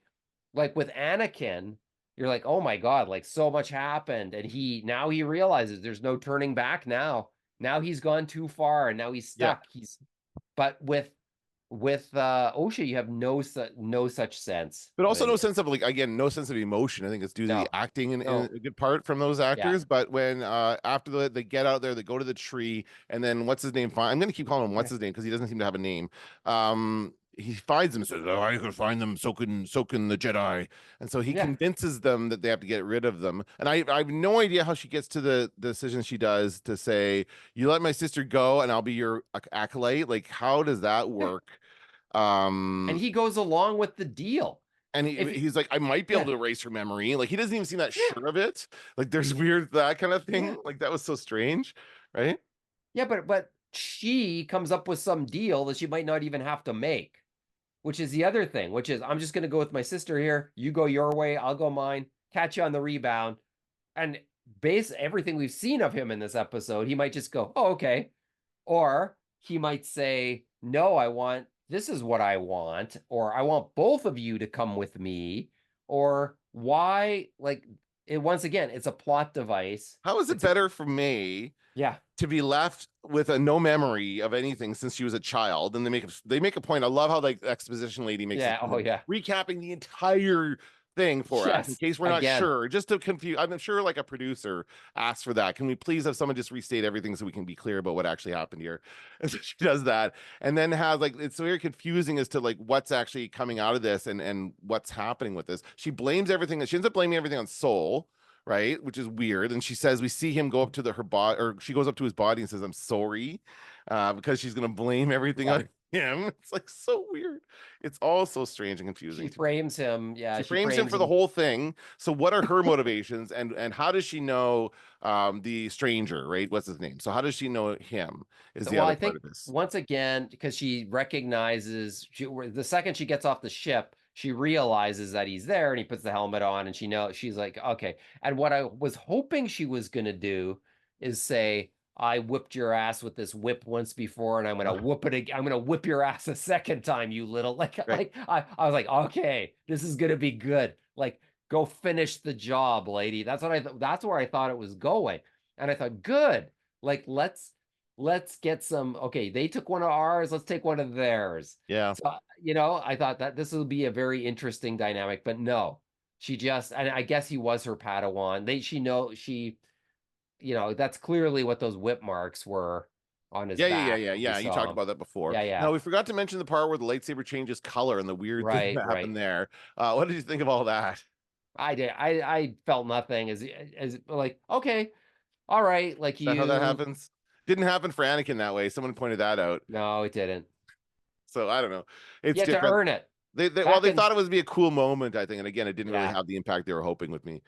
like, with Anakin, you're like, oh my God, like, so much happened, and he realizes there's no turning back now. Now he's gone too far, and now he's Yeah. stuck. But with Osha, you have no such sense. But also no sense of, like, again, no sense of emotion. I think it's due to the No, acting in no, a good part from those yeah, actors. But when after they get out there, they go to the tree, and then what's his name? I'm gonna keep calling him what's his name because he doesn't seem to have a name. He finds them and says, "Oh, I could find them soaking the Jedi," and so he yeah. convinces them that they have to get rid of them. And I have no idea how she gets to the decision she does to say, "You let my sister go, and I'll be your acolyte." Like, how does that Yeah. work? And Um, he goes along with the deal. and If he, he's like, I might be able yeah, to erase her memory. Like, he doesn't even seem that yeah, sure of it. Like, there's weird that kind of yeah. thing. Like, that was so strange, right? Yeah, but she comes up with some deal that she might not even have to make, which is the other thing, which is, I'm just going to go with my sister here. You go your way, I'll go mine. Catch you on the rebound. And base everything we've seen of him in this episode, he might just go, "Oh, okay." Or he might say, "No, this is what I want," or "I want both of you to come with me." Or why, like, once again, it's a plot device. How is it It's a, better for May yeah, to be left with a no memory of anything since she was a child? And they make a point. I love how, like, the exposition lady makes this yeah, oh point, yeah. recapping the entire thing for us in Yes, case we're not again. sure, just to confuse. I'm sure, like, a producer asked for that. Can we please have someone just restate everything so we can be clear about what actually happened here? And so she does that, and then has, like, it's very confusing as to, like, what's actually coming out of this and what's happening with this. She blames everything. She ends up blaming everything on Soul, right? Which is weird. And she says we see him go up to her body, or she goes up to his body and says, "I'm sorry," because she's gonna blame everything Yeah. on him. It's like so weird. It's all so strange and confusing She to me. frames him. Yeah, She she frames him frames for the him. whole thing. So what are her motivations, and how does she know the stranger, right? What's his name? So how does she know him? Is So, the well, other I part think of this. once again, because she recognizes, the second she gets off the ship, she realizes that he's there, and he puts the helmet on, and she's like, okay. And what I was hoping she was gonna do is say, "I whipped your ass with this whip once before, and I'm gonna whoop it again. I'm gonna whip your ass a second time, you little," like, Right. I was like, okay, this is gonna be good. Like, go finish the job, lady. That's where I thought it was going. And I thought, good. Like, let's get some, okay, they took one of ours, let's take one of theirs. Yeah. So, I thought that this will be a very interesting dynamic, but no. And I guess he was her Padawan. That's clearly what those whip marks were on his Yeah. back when we You talked saw him. about that before. Yeah, yeah. Now we forgot to mention the part where the lightsaber changes color and the weird thing Right, that right. happened there. What did you think of all that? I did. I felt nothing as like, okay, all right, like Is that how that you. happens? Didn't happen for Anakin that way. Someone pointed that out. No, it didn't. So I don't know. It's You have to different. earn it. They Back in thought it would be a cool moment, I think. And again, it didn't really Yeah. have the impact they were hoping with me.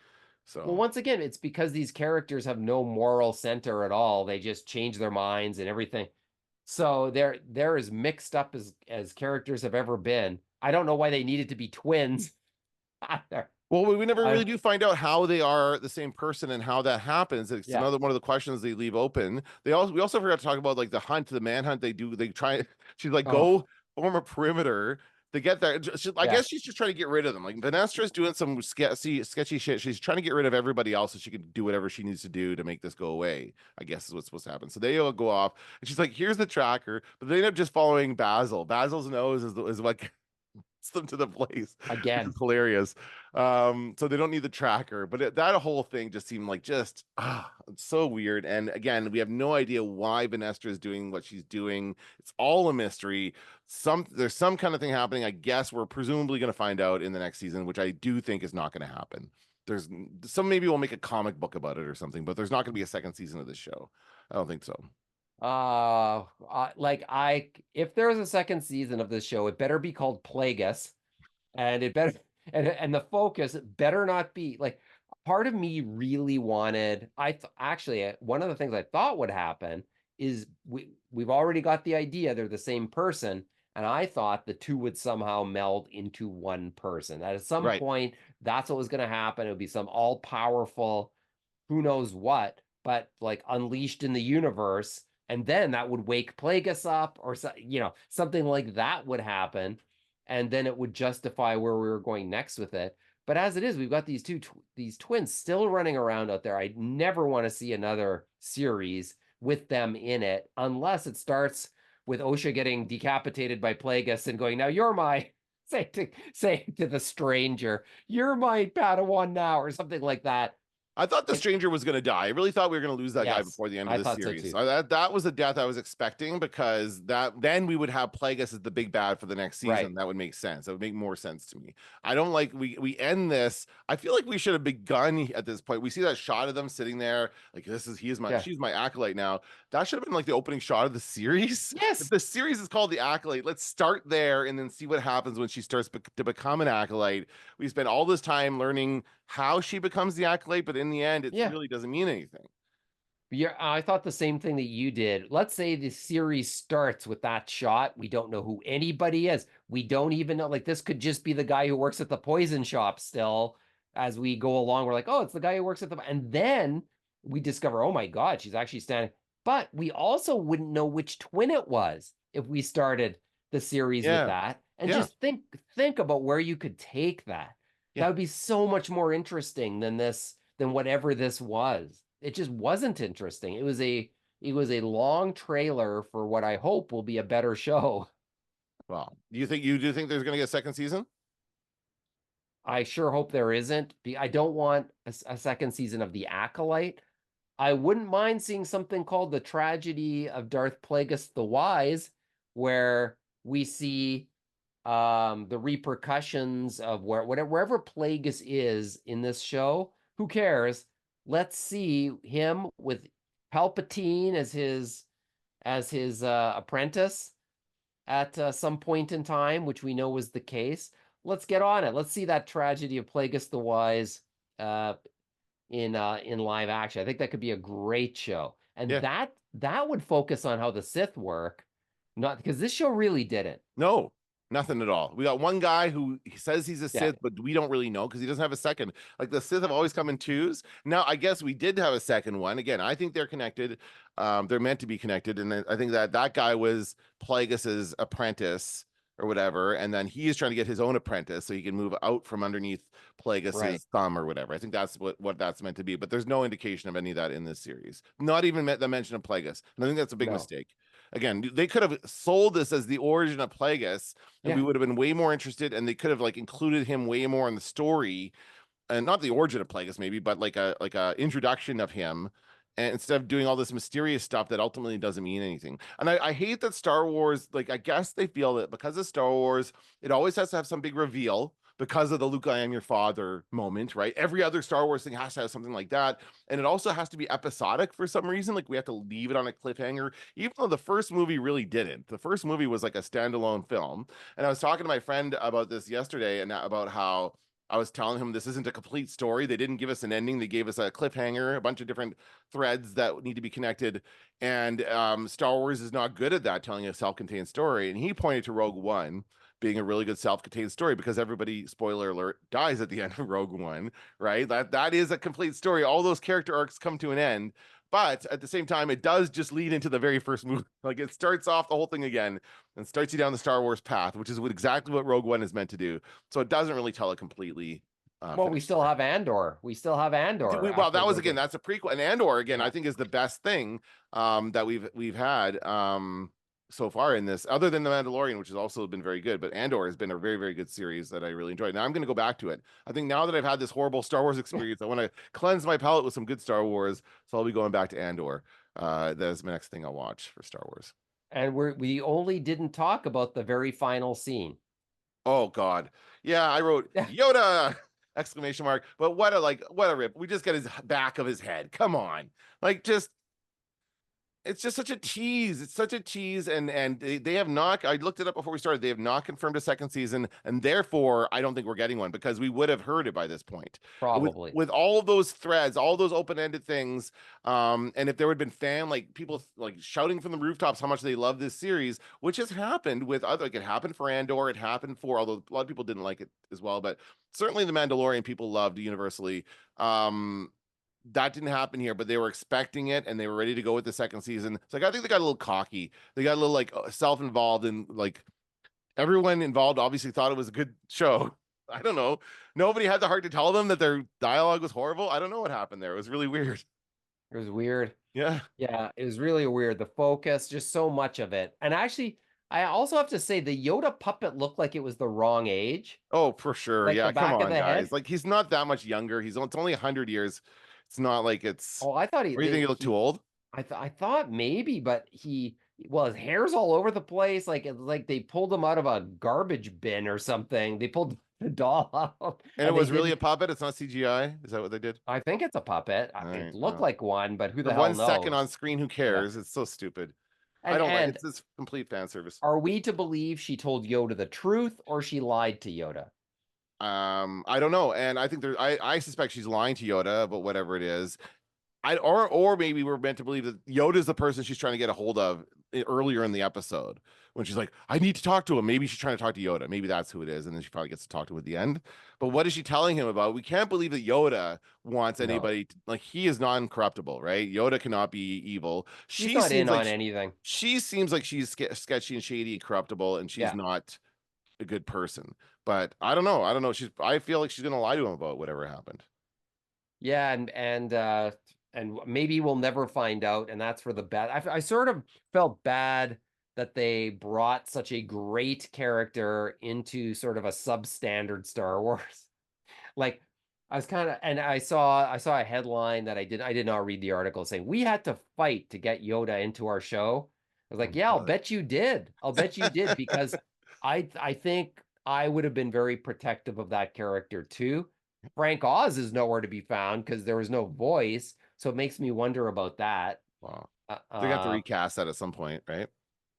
Well, So once again, it's because these characters have no moral center at all. They just change their minds and everything. So they're as mixed up as characters have ever been. I don't know why they needed to be twins either. well, we never I, really do find out how they are the same person and how that happens. It's yeah. another one of the questions they leave open. We also forgot to talk about, like, the manhunt they do. They try she's like, Oh, go form a perimeter to get there. I yeah. guess she's just trying to get rid of them. Like, Vanestra's doing some sketchy shit. She's trying to get rid of everybody else so she can do whatever she needs to do to make this go away, I guess is what's supposed to happen. So they all go off, and she's like, here's the tracker, but they end up just following Basil. Basil's nose is what them to the place, which Again. is hilarious. So they don't need the tracker, but that whole thing just seemed like it's so weird. And again, we have no idea why Vanessa is doing what she's doing. It's all a mystery. There's some kind of thing happening. I guess we're presumably going to find out in the next season, which I do think is not going to happen. There's maybe we'll make a comic book about it or something, but there's not going to be a second season of this show. I don't think so. If there's a second season of this show, it better be called Plagueis, and it better and the focus better not be like, part of me really wanted, actually one of the things I thought would happen is we've already got the idea they're the same person, and I thought the two would somehow meld into one person. That at some Right. point that's what was going to happen. It would be some all-powerful who knows what, but like unleashed in the universe, and then that would wake Plagueis up, or something like that would happen, and then it would justify where we were going next with it. But as it is, we've got these these twins still running around out there. I never want to see another series with them in it unless it starts with Osha getting decapitated by Plagueis and going, now you're my say to the stranger, you're my Padawan now, or something like that. I thought the stranger was going to die. I really thought we were going to lose that guy before the end of the series. So that was the death I was expecting, because then we would have Plagueis as the big bad for the next season. Right. That would make sense. That would make more sense to me. I don't like we end this. I feel like we should have begun at this point. We see that shot of them sitting there, like she's my acolyte now. That should have been like the opening shot of the series. Yes. If the series is called The Acolyte, let's start there and then see what happens when she starts to become an acolyte. We spend all this time learning how she becomes the acolyte, but in the end, it really doesn't mean anything. Yeah, I thought the same thing that you did. Let's say the series starts with that shot. We don't know who anybody is. We don't even know, like, this could just be the guy who works at the poison shop still. As we go along, we're like, oh, it's the guy who works at the, and then we discover, oh my God, she's actually standing. But we also wouldn't know which twin it was if we started the series with that. And just think about where you could take that. That would be so much more interesting than whatever this was. It just wasn't interesting. It was a long trailer for what I hope will be a better show. Well, you do think there's going to get a second season? I sure hope there isn't. I don't want a second season of The Acolyte. I wouldn't mind seeing something called The Tragedy of Darth Plagueis the Wise, where we see the repercussions of wherever Plagueis is in this show. Who cares? Let's see him with Palpatine as his apprentice at some point in time, which we know was the case. Let's get on it. Let's see that Tragedy of Plagueis the Wise in live action. I think that could be a great show, and that would focus on how the Sith work, not because this show really didn't. No. Nothing at all. We got one guy who says he's a Sith, but we don't really know because he doesn't have a second. Like, the Sith have always come in twos. Now, I guess we did have a second one. Again, I think they're connected. They're meant to be connected. And I think that guy was Plagueis's apprentice or whatever. And then he is trying to get his own apprentice so he can move out from underneath Plagueis's thumb or whatever. I think that's what that's meant to be. But there's no indication of any of that in this series. Not even the mention of Plagueis. And I think that's a big mistake. Again, they could have sold this as the origin of Plagueis, and we would have been way more interested, and they could have like included him way more in the story, and not the origin of Plagueis maybe, but like a introduction of him, and instead of doing all this mysterious stuff that ultimately doesn't mean anything. And I hate that Star Wars, like, I guess they feel that because of Star Wars, it always has to have some big reveal because of the Luke, I am your father moment, right? Every other Star Wars thing has to have something like that. And it also has to be episodic for some reason. Like, we have to leave it on a cliffhanger, even though the first movie really didn't. The first movie was like a standalone film. And I was talking to my friend about this yesterday, and about how I was telling him this isn't a complete story. They didn't give us an ending. They gave us a cliffhanger, a bunch of different threads that need to be connected. And Star Wars is not good at that, telling a self-contained story. And he pointed to Rogue One being a really good self-contained story because everybody, spoiler alert, dies at the end of Rogue One, right? That is a complete story. All those character arcs come to an end. But at the same time, it does just lead into the very first movie. Like, it starts off the whole thing again and starts you down the Star Wars path, which is exactly what Rogue One is meant to do. So it doesn't really tell it completely. Well, we still have Andor. Well, that was, again, that's a prequel. And Andor, again, I think is the best thing that we've had. so far in this, other than The Mandalorian, which has also been very good. But Andor has been a very, very good series that I really enjoyed. Now I'm going to go back to it. I think now that I've had this horrible Star Wars experience, I want to cleanse my palate with some good Star Wars. So I'll be going back to Andor. That is my next thing I'll watch for Star Wars. And we only didn't talk about the very final scene. Oh God. Yeah, I wrote Yoda exclamation mark. But what a rip. We just get his back of his head. Come on. Like just it's just such a tease. It's such a tease, and they have not. I looked it up before we started. They have not confirmed a second season, and therefore I don't think we're getting one because we would have heard it by this point. Probably. With all of those threads, all those open-ended things, and if there would have been people like shouting from the rooftops how much they love this series, which has happened with other. Like it happened for Andor, it happened for although a lot of people didn't like it as well, but certainly the Mandalorian people loved universally. That didn't happen here, but they were expecting it and they were ready to go with the second season. So like, I think they got a little cocky. They got a little like self-involved, and like everyone involved obviously thought it was a good show. I don't know. Nobody had the heart to tell them that their dialogue was horrible. I don't know what happened there. It was really weird. It was weird. Yeah. Yeah, it was really weird. The focus, just so much of it. And actually, I also have to say the Yoda puppet looked like it was the wrong age. Oh, for sure. Like Yeah. the Come back of on, the guys. head. Like he's not that much younger. It's only 100 years. It's not like it's. Oh, I thought Or you think he looked too old? I thought maybe, but well, his hair's all over the place. Like it's like they pulled him out of a garbage bin or something. They pulled the doll out, And it they was really a didn't. puppet. It's not CGI. Is that what they did? I think it's a puppet. All It right. looked like one, but who For the hell 1 second on knows? screen, who Yeah. cares? It's so stupid. I And don't like and it's this complete fan service. are we to believe she told Yoda the truth or she lied to Yoda? I don't know. And I think I suspect she's lying to Yoda, but whatever it is. Or maybe we're meant to believe that Yoda's the person she's trying to get a hold of earlier in the episode when she's like, I need to talk to him. Maybe she's trying to talk to Yoda. Maybe that's who it is. And then she probably gets to talk to him at the end. But what is she telling him about? We can't believe that Yoda wants No. anybody like he is non-corruptible, right? Yoda cannot be evil. She's not in like on anything. she seems like she's sketchy and shady and corruptible, and she's Yeah. not a good person. But I don't know. I don't know. I feel like she's gonna lie to him about whatever happened. Yeah, and maybe we'll never find out, and that's for the bad. I sort of felt bad that they brought such a great character into sort of a substandard Star Wars. Like I was kind of, and I saw a headline that I did not read the article saying we had to fight to get Yoda into our show. I was like, yeah, I'll bet you did. I'll bet you did because I think I would have been very protective of that character too. Frank Oz is nowhere to be found because there was no voice, so it makes me wonder about that. Wow. They have to Uh, recast that at some point, right?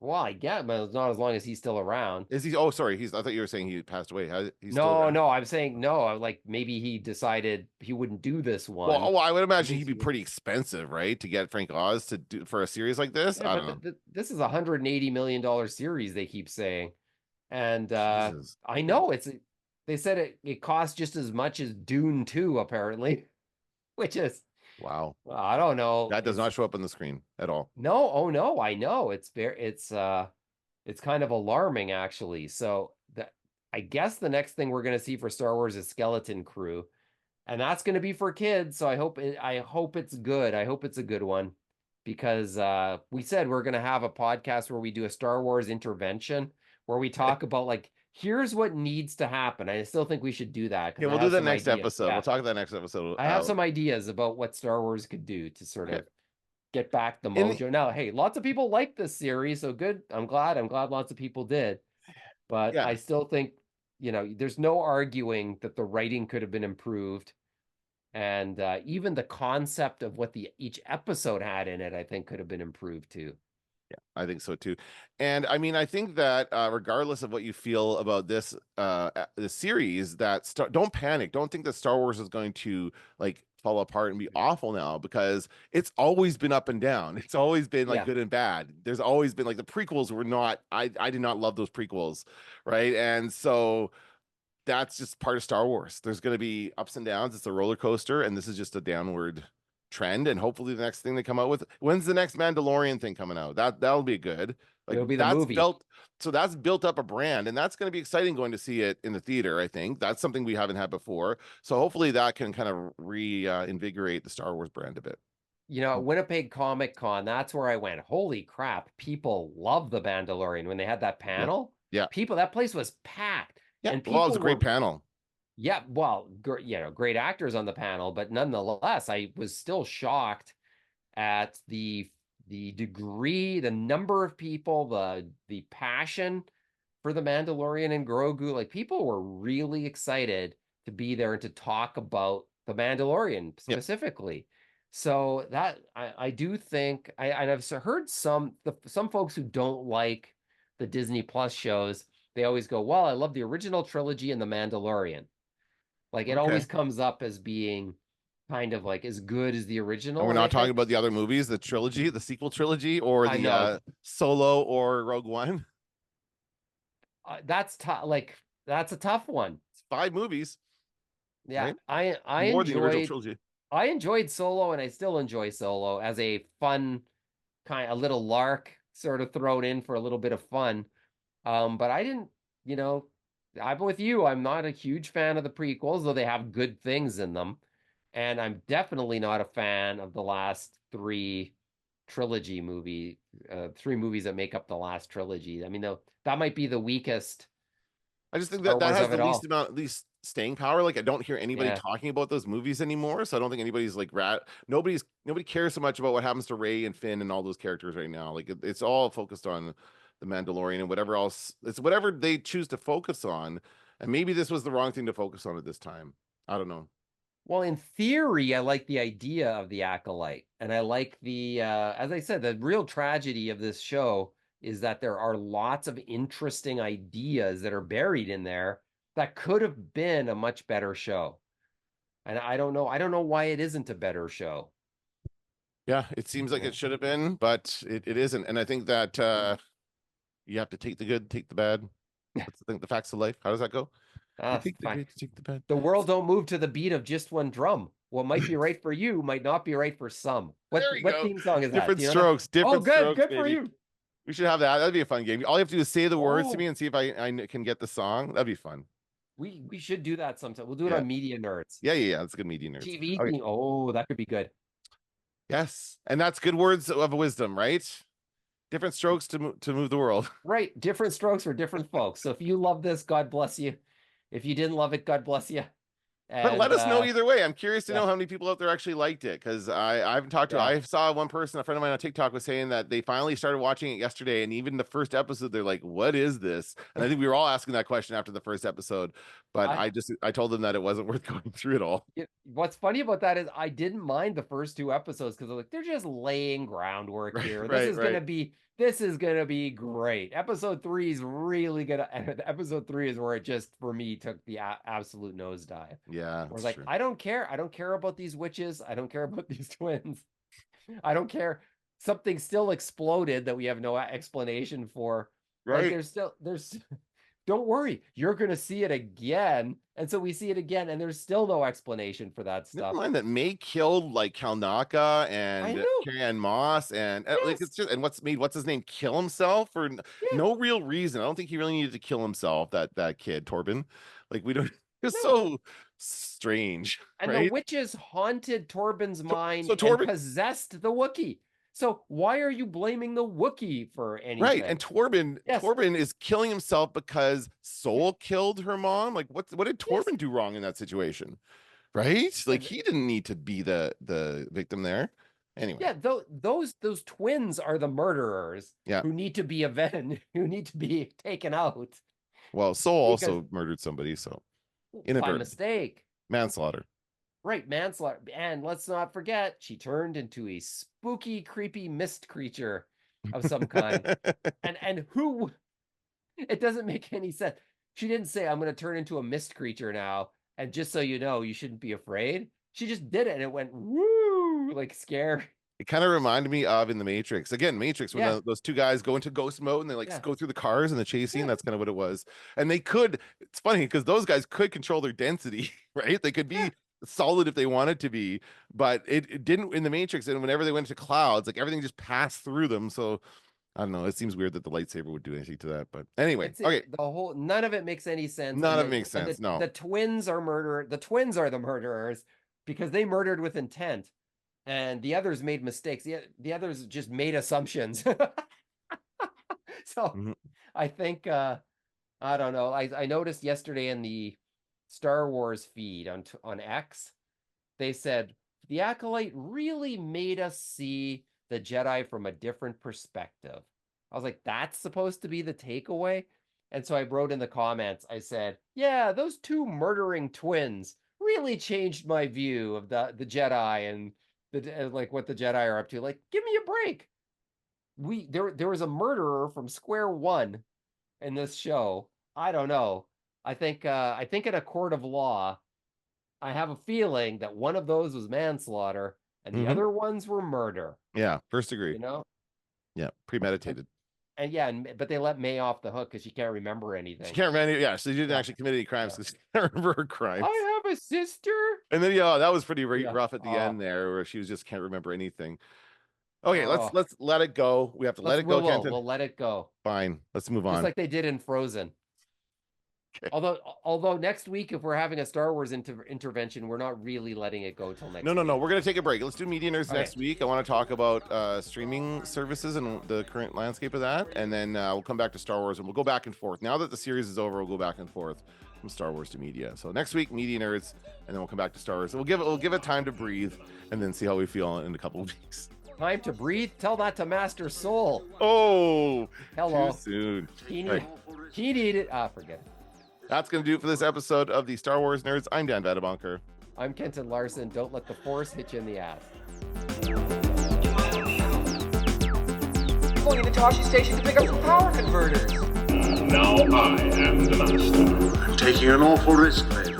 well, I get, but it's not as long as he's still around. Is he? Oh, sorry. I thought you were saying he passed away. He's still No, around? no, I'm saying no. Like maybe he decided he wouldn't do this one. Well, I would imagine he'd be pretty expensive, right, to get Frank Oz to do for a series like this. Yeah, I but don't know. this is a $180 million series, they keep saying. And Jesus. I know they said it costs just as much as Dune 2, apparently, which is, Wow. well, I don't know. That does not show up on the screen at all. No, oh no, I know. It's kind of alarming actually. So I guess the next thing we're gonna see for Star Wars is Skeleton Crew. And that's gonna be for kids. So I hope it's good. I hope it's a good one. Because we said we're gonna have a podcast where we do a Star Wars intervention where we talk about like here's what needs to happen. I still think we should do that. Okay, we'll do that next episode. Yeah. We'll talk about that next episode. I have some ideas about what Star Wars could do to sort of get back the In mojo. Now, hey, lots of people like this series, so good. I'm glad lots of people did. But Yeah. I still think, there's no arguing that the writing could have been improved. And even the concept of what each episode had in it, I think could have been improved too. Yeah, I think so too. And I mean, I think that regardless of what you feel about this the series, don't panic. Don't think that Star Wars is going to like fall apart and be awful now because it's always been up and down. It's always been like good and bad. There's always been like the prequels were not. I did not love those prequels, right? And so that's just part of Star Wars. There's going to be ups and downs. It's a roller coaster, and this is just a downward trend. And hopefully, the next thing they come out with, when's the next Mandalorian thing coming out? That'll be good. Like It'll be the movie. So that's built up a brand, and that's going to be exciting going to see it in the theater. I think that's something we haven't had before. So hopefully, that can kind of reinvigorate the Star Wars brand a bit. you know, Winnipeg Comic Con, that's where I went. Holy crap, people love the Mandalorian when they had that Yeah. panel. Yeah. People, that place was packed, Yeah. and Well, it was a people great were, panel. yeah, well, you know, great actors on the panel, but nonetheless, I was still shocked at the degree, the number of people, the passion for the Mandalorian and Grogu. Like people were really excited to be there and to talk about the Mandalorian Yep. specifically. So that I do think and I've heard some folks who don't like the Disney Plus shows, they always go, "Well, I love the original trilogy and the Mandalorian." Like it Okay. always comes up as being kind of like as good as the And original. we're And I not talking think about the other movies, the trilogy, the sequel trilogy, or I the know Solo or Rogue One. that's tough. Like that's a tough one. It's 5 movies, Yeah, right? I More than the original enjoyed trilogy. I enjoyed Solo, and I still enjoy Solo as a fun kind, a little lark sort of thrown in for a little bit of fun. But I didn't, you know, I'm with you. I'm not a huge fan of the prequels, though they have good things in them. And I'm definitely not a fan of the last three movies that make up the last trilogy. I mean, though that might be the weakest I just think that Star that Wars has of the it least all. amount, least staying power. Like I don't hear anybody Yeah. talking about those movies anymore, so I don't think anybody's like nobody cares so much about what happens to Rey and Finn and all those characters right now. Like it's all focused on the Mandalorian and whatever else. It's whatever they choose to focus on, and maybe this was the wrong thing to focus on at this time. I don't know. Well, in theory, I like the idea of the Acolyte. And I like as I said, the real tragedy of this show is that there are lots of interesting ideas that are buried in there that could have been a much better show. And I don't know. I don't know why it isn't a better show. Yeah, it seems like Yeah. it should have been, but it isn't. And I think that you have to take the good, take the bad. What's the thing? The facts of life. How does that go? You take the Fine. good, take the bad. The world don't move to the beat of just one drum. What might be right for you might not be right for some. There we What go. theme song is that? Different Do you know that? strokes, Oh, different good. strokes, Good for baby. you. We should have that. That'd be a fun game. All you have to do is say the words to Oh, me and see if I can get the song. That'd be fun. we should do that sometime. We'll do it Yeah. on Media Nerds. Yeah. That's good media nerds. TV Okay. theme. Oh, that could be good. Yes. And that's good words of wisdom, right? Different strokes to move the world. Right. Different strokes for different folks. So if you love this, God bless you. If you didn't love it, God bless you. But let And us know either way. I'm curious to yeah, know how many people out there actually liked it because I haven't talked to. yeah. I saw one person, a friend of mine on TikTok, was saying that they finally started watching it yesterday, and even the first episode, they're like, "What is this?" And I think we were all asking that question after the first episode, but I told them that it wasn't worth going through it all. What's funny about that is I didn't mind the first two episodes because they're just laying groundwork here. This is gonna be great. Episode 3 is really gonna. And episode 3 is where it just for me took the absolute nosedive. Yeah, I was that's like, true. I don't care. I don't care about these witches. I don't care about these twins. I don't care. Something still exploded that we have no explanation for. Like Right. there's don't worry, you're gonna see it again. And so we see it again, and there's still no explanation for that Never stuff. mind that May killed like Kalnaka I and know. Carrie Ann Moss and like Yes. it's just and what's his name kill himself for Yeah. no real reason. I don't think he really needed to kill himself. That kid Torben, like we don't. It's No. so strange, And right? the witches haunted Torben's mind So and Torben, possessed the Wookiee. So why are you blaming the Wookiee for anything? right? And Torben, Yes. Torben is killing himself because Soul killed her mom. Like what did Yes. Torben do wrong in that situation? Right? Like And- he didn't need to be the victim there. Anyway. Yeah, those twins are the murderers Yeah. who need to be avenged, who need to be taken out Well, Soul because- also murdered somebody, so by inadvertent mistake. manslaughter. Right, manslaughter. And let's not forget, she turned into a spooky, creepy mist creature of some kind. And who? It doesn't make any sense. She didn't say, "I'm going to turn into a mist creature now," and just so you know, you shouldn't be afraid. She just did it, and it went woo, like scary. It kind of reminded me of in the Matrix. Again, Matrix, when Yeah. those two guys go into ghost mode and they like Yeah. go through the cars and the chase scene. Yeah. That's kind of what it was. And they could, it's funny because those guys could control their density, right? They could be Yeah. solid if they wanted to be, but it didn't in the Matrix. And whenever they went to clouds, like everything just passed through them. So I don't know. It seems weird that the lightsaber would do anything to that. But anyway, okay. None of it makes any sense. None And of it makes sense. No. The twins are the murderers because they murdered with intent. and the others made mistakes. The others just made assumptions. So Mhm. I think I don't know. I noticed yesterday in the Star Wars feed on X, they said the Acolyte really made us see the Jedi from a different perspective. I was like, that's supposed to be the takeaway? And so I wrote in the comments, I said, yeah, those two murdering twins really changed my view of the Jedi and like what the Jedi are up to. Like, give me a break. There was a murderer from square one in this show. I don't know. I think in a court of law, I have a feeling that one of those was manslaughter and the other ones were murder. Yeah, first degree. You know? Yeah, premeditated. And yeah, but they let May off the hook because she can't remember She anything. can't remember. Yeah, so she didn't actually commit any crimes because she can't remember her crimes. I have a sister. And then that was pretty Yeah. rough at the end there, where she was just can't remember anything. Okay, let's let it go. We have to let it go, Kenton. We'll let it go. Fine, let's move on. Just like they did in Frozen. Okay. Although next week, if we're having a Star Wars intervention, we're not really letting it go till next week. No. We're going to take a break. Let's do Media Nerds next week. I want to talk about streaming services and the current landscape of that. And then we'll come back to Star Wars and we'll go back and forth. Now that the series is over, we'll go back and forth from Star Wars to media. So next week, Media Nerds, and then we'll come back to Star Wars. So we'll give it time to breathe and then see how we feel in a couple of weeks. Time to breathe? Tell that to Master Soul. Oh, hello. Too soon. He needed. Forget it. That's going to do it for this episode of the Star Wars Nerds. I'm Dan Vadabunker. I'm Kenton Larson. Don't let the Force hit you in the ass. Going into Toshi Station to pick up some power converters. Now I am the master. I'm taking an awful risk, mate.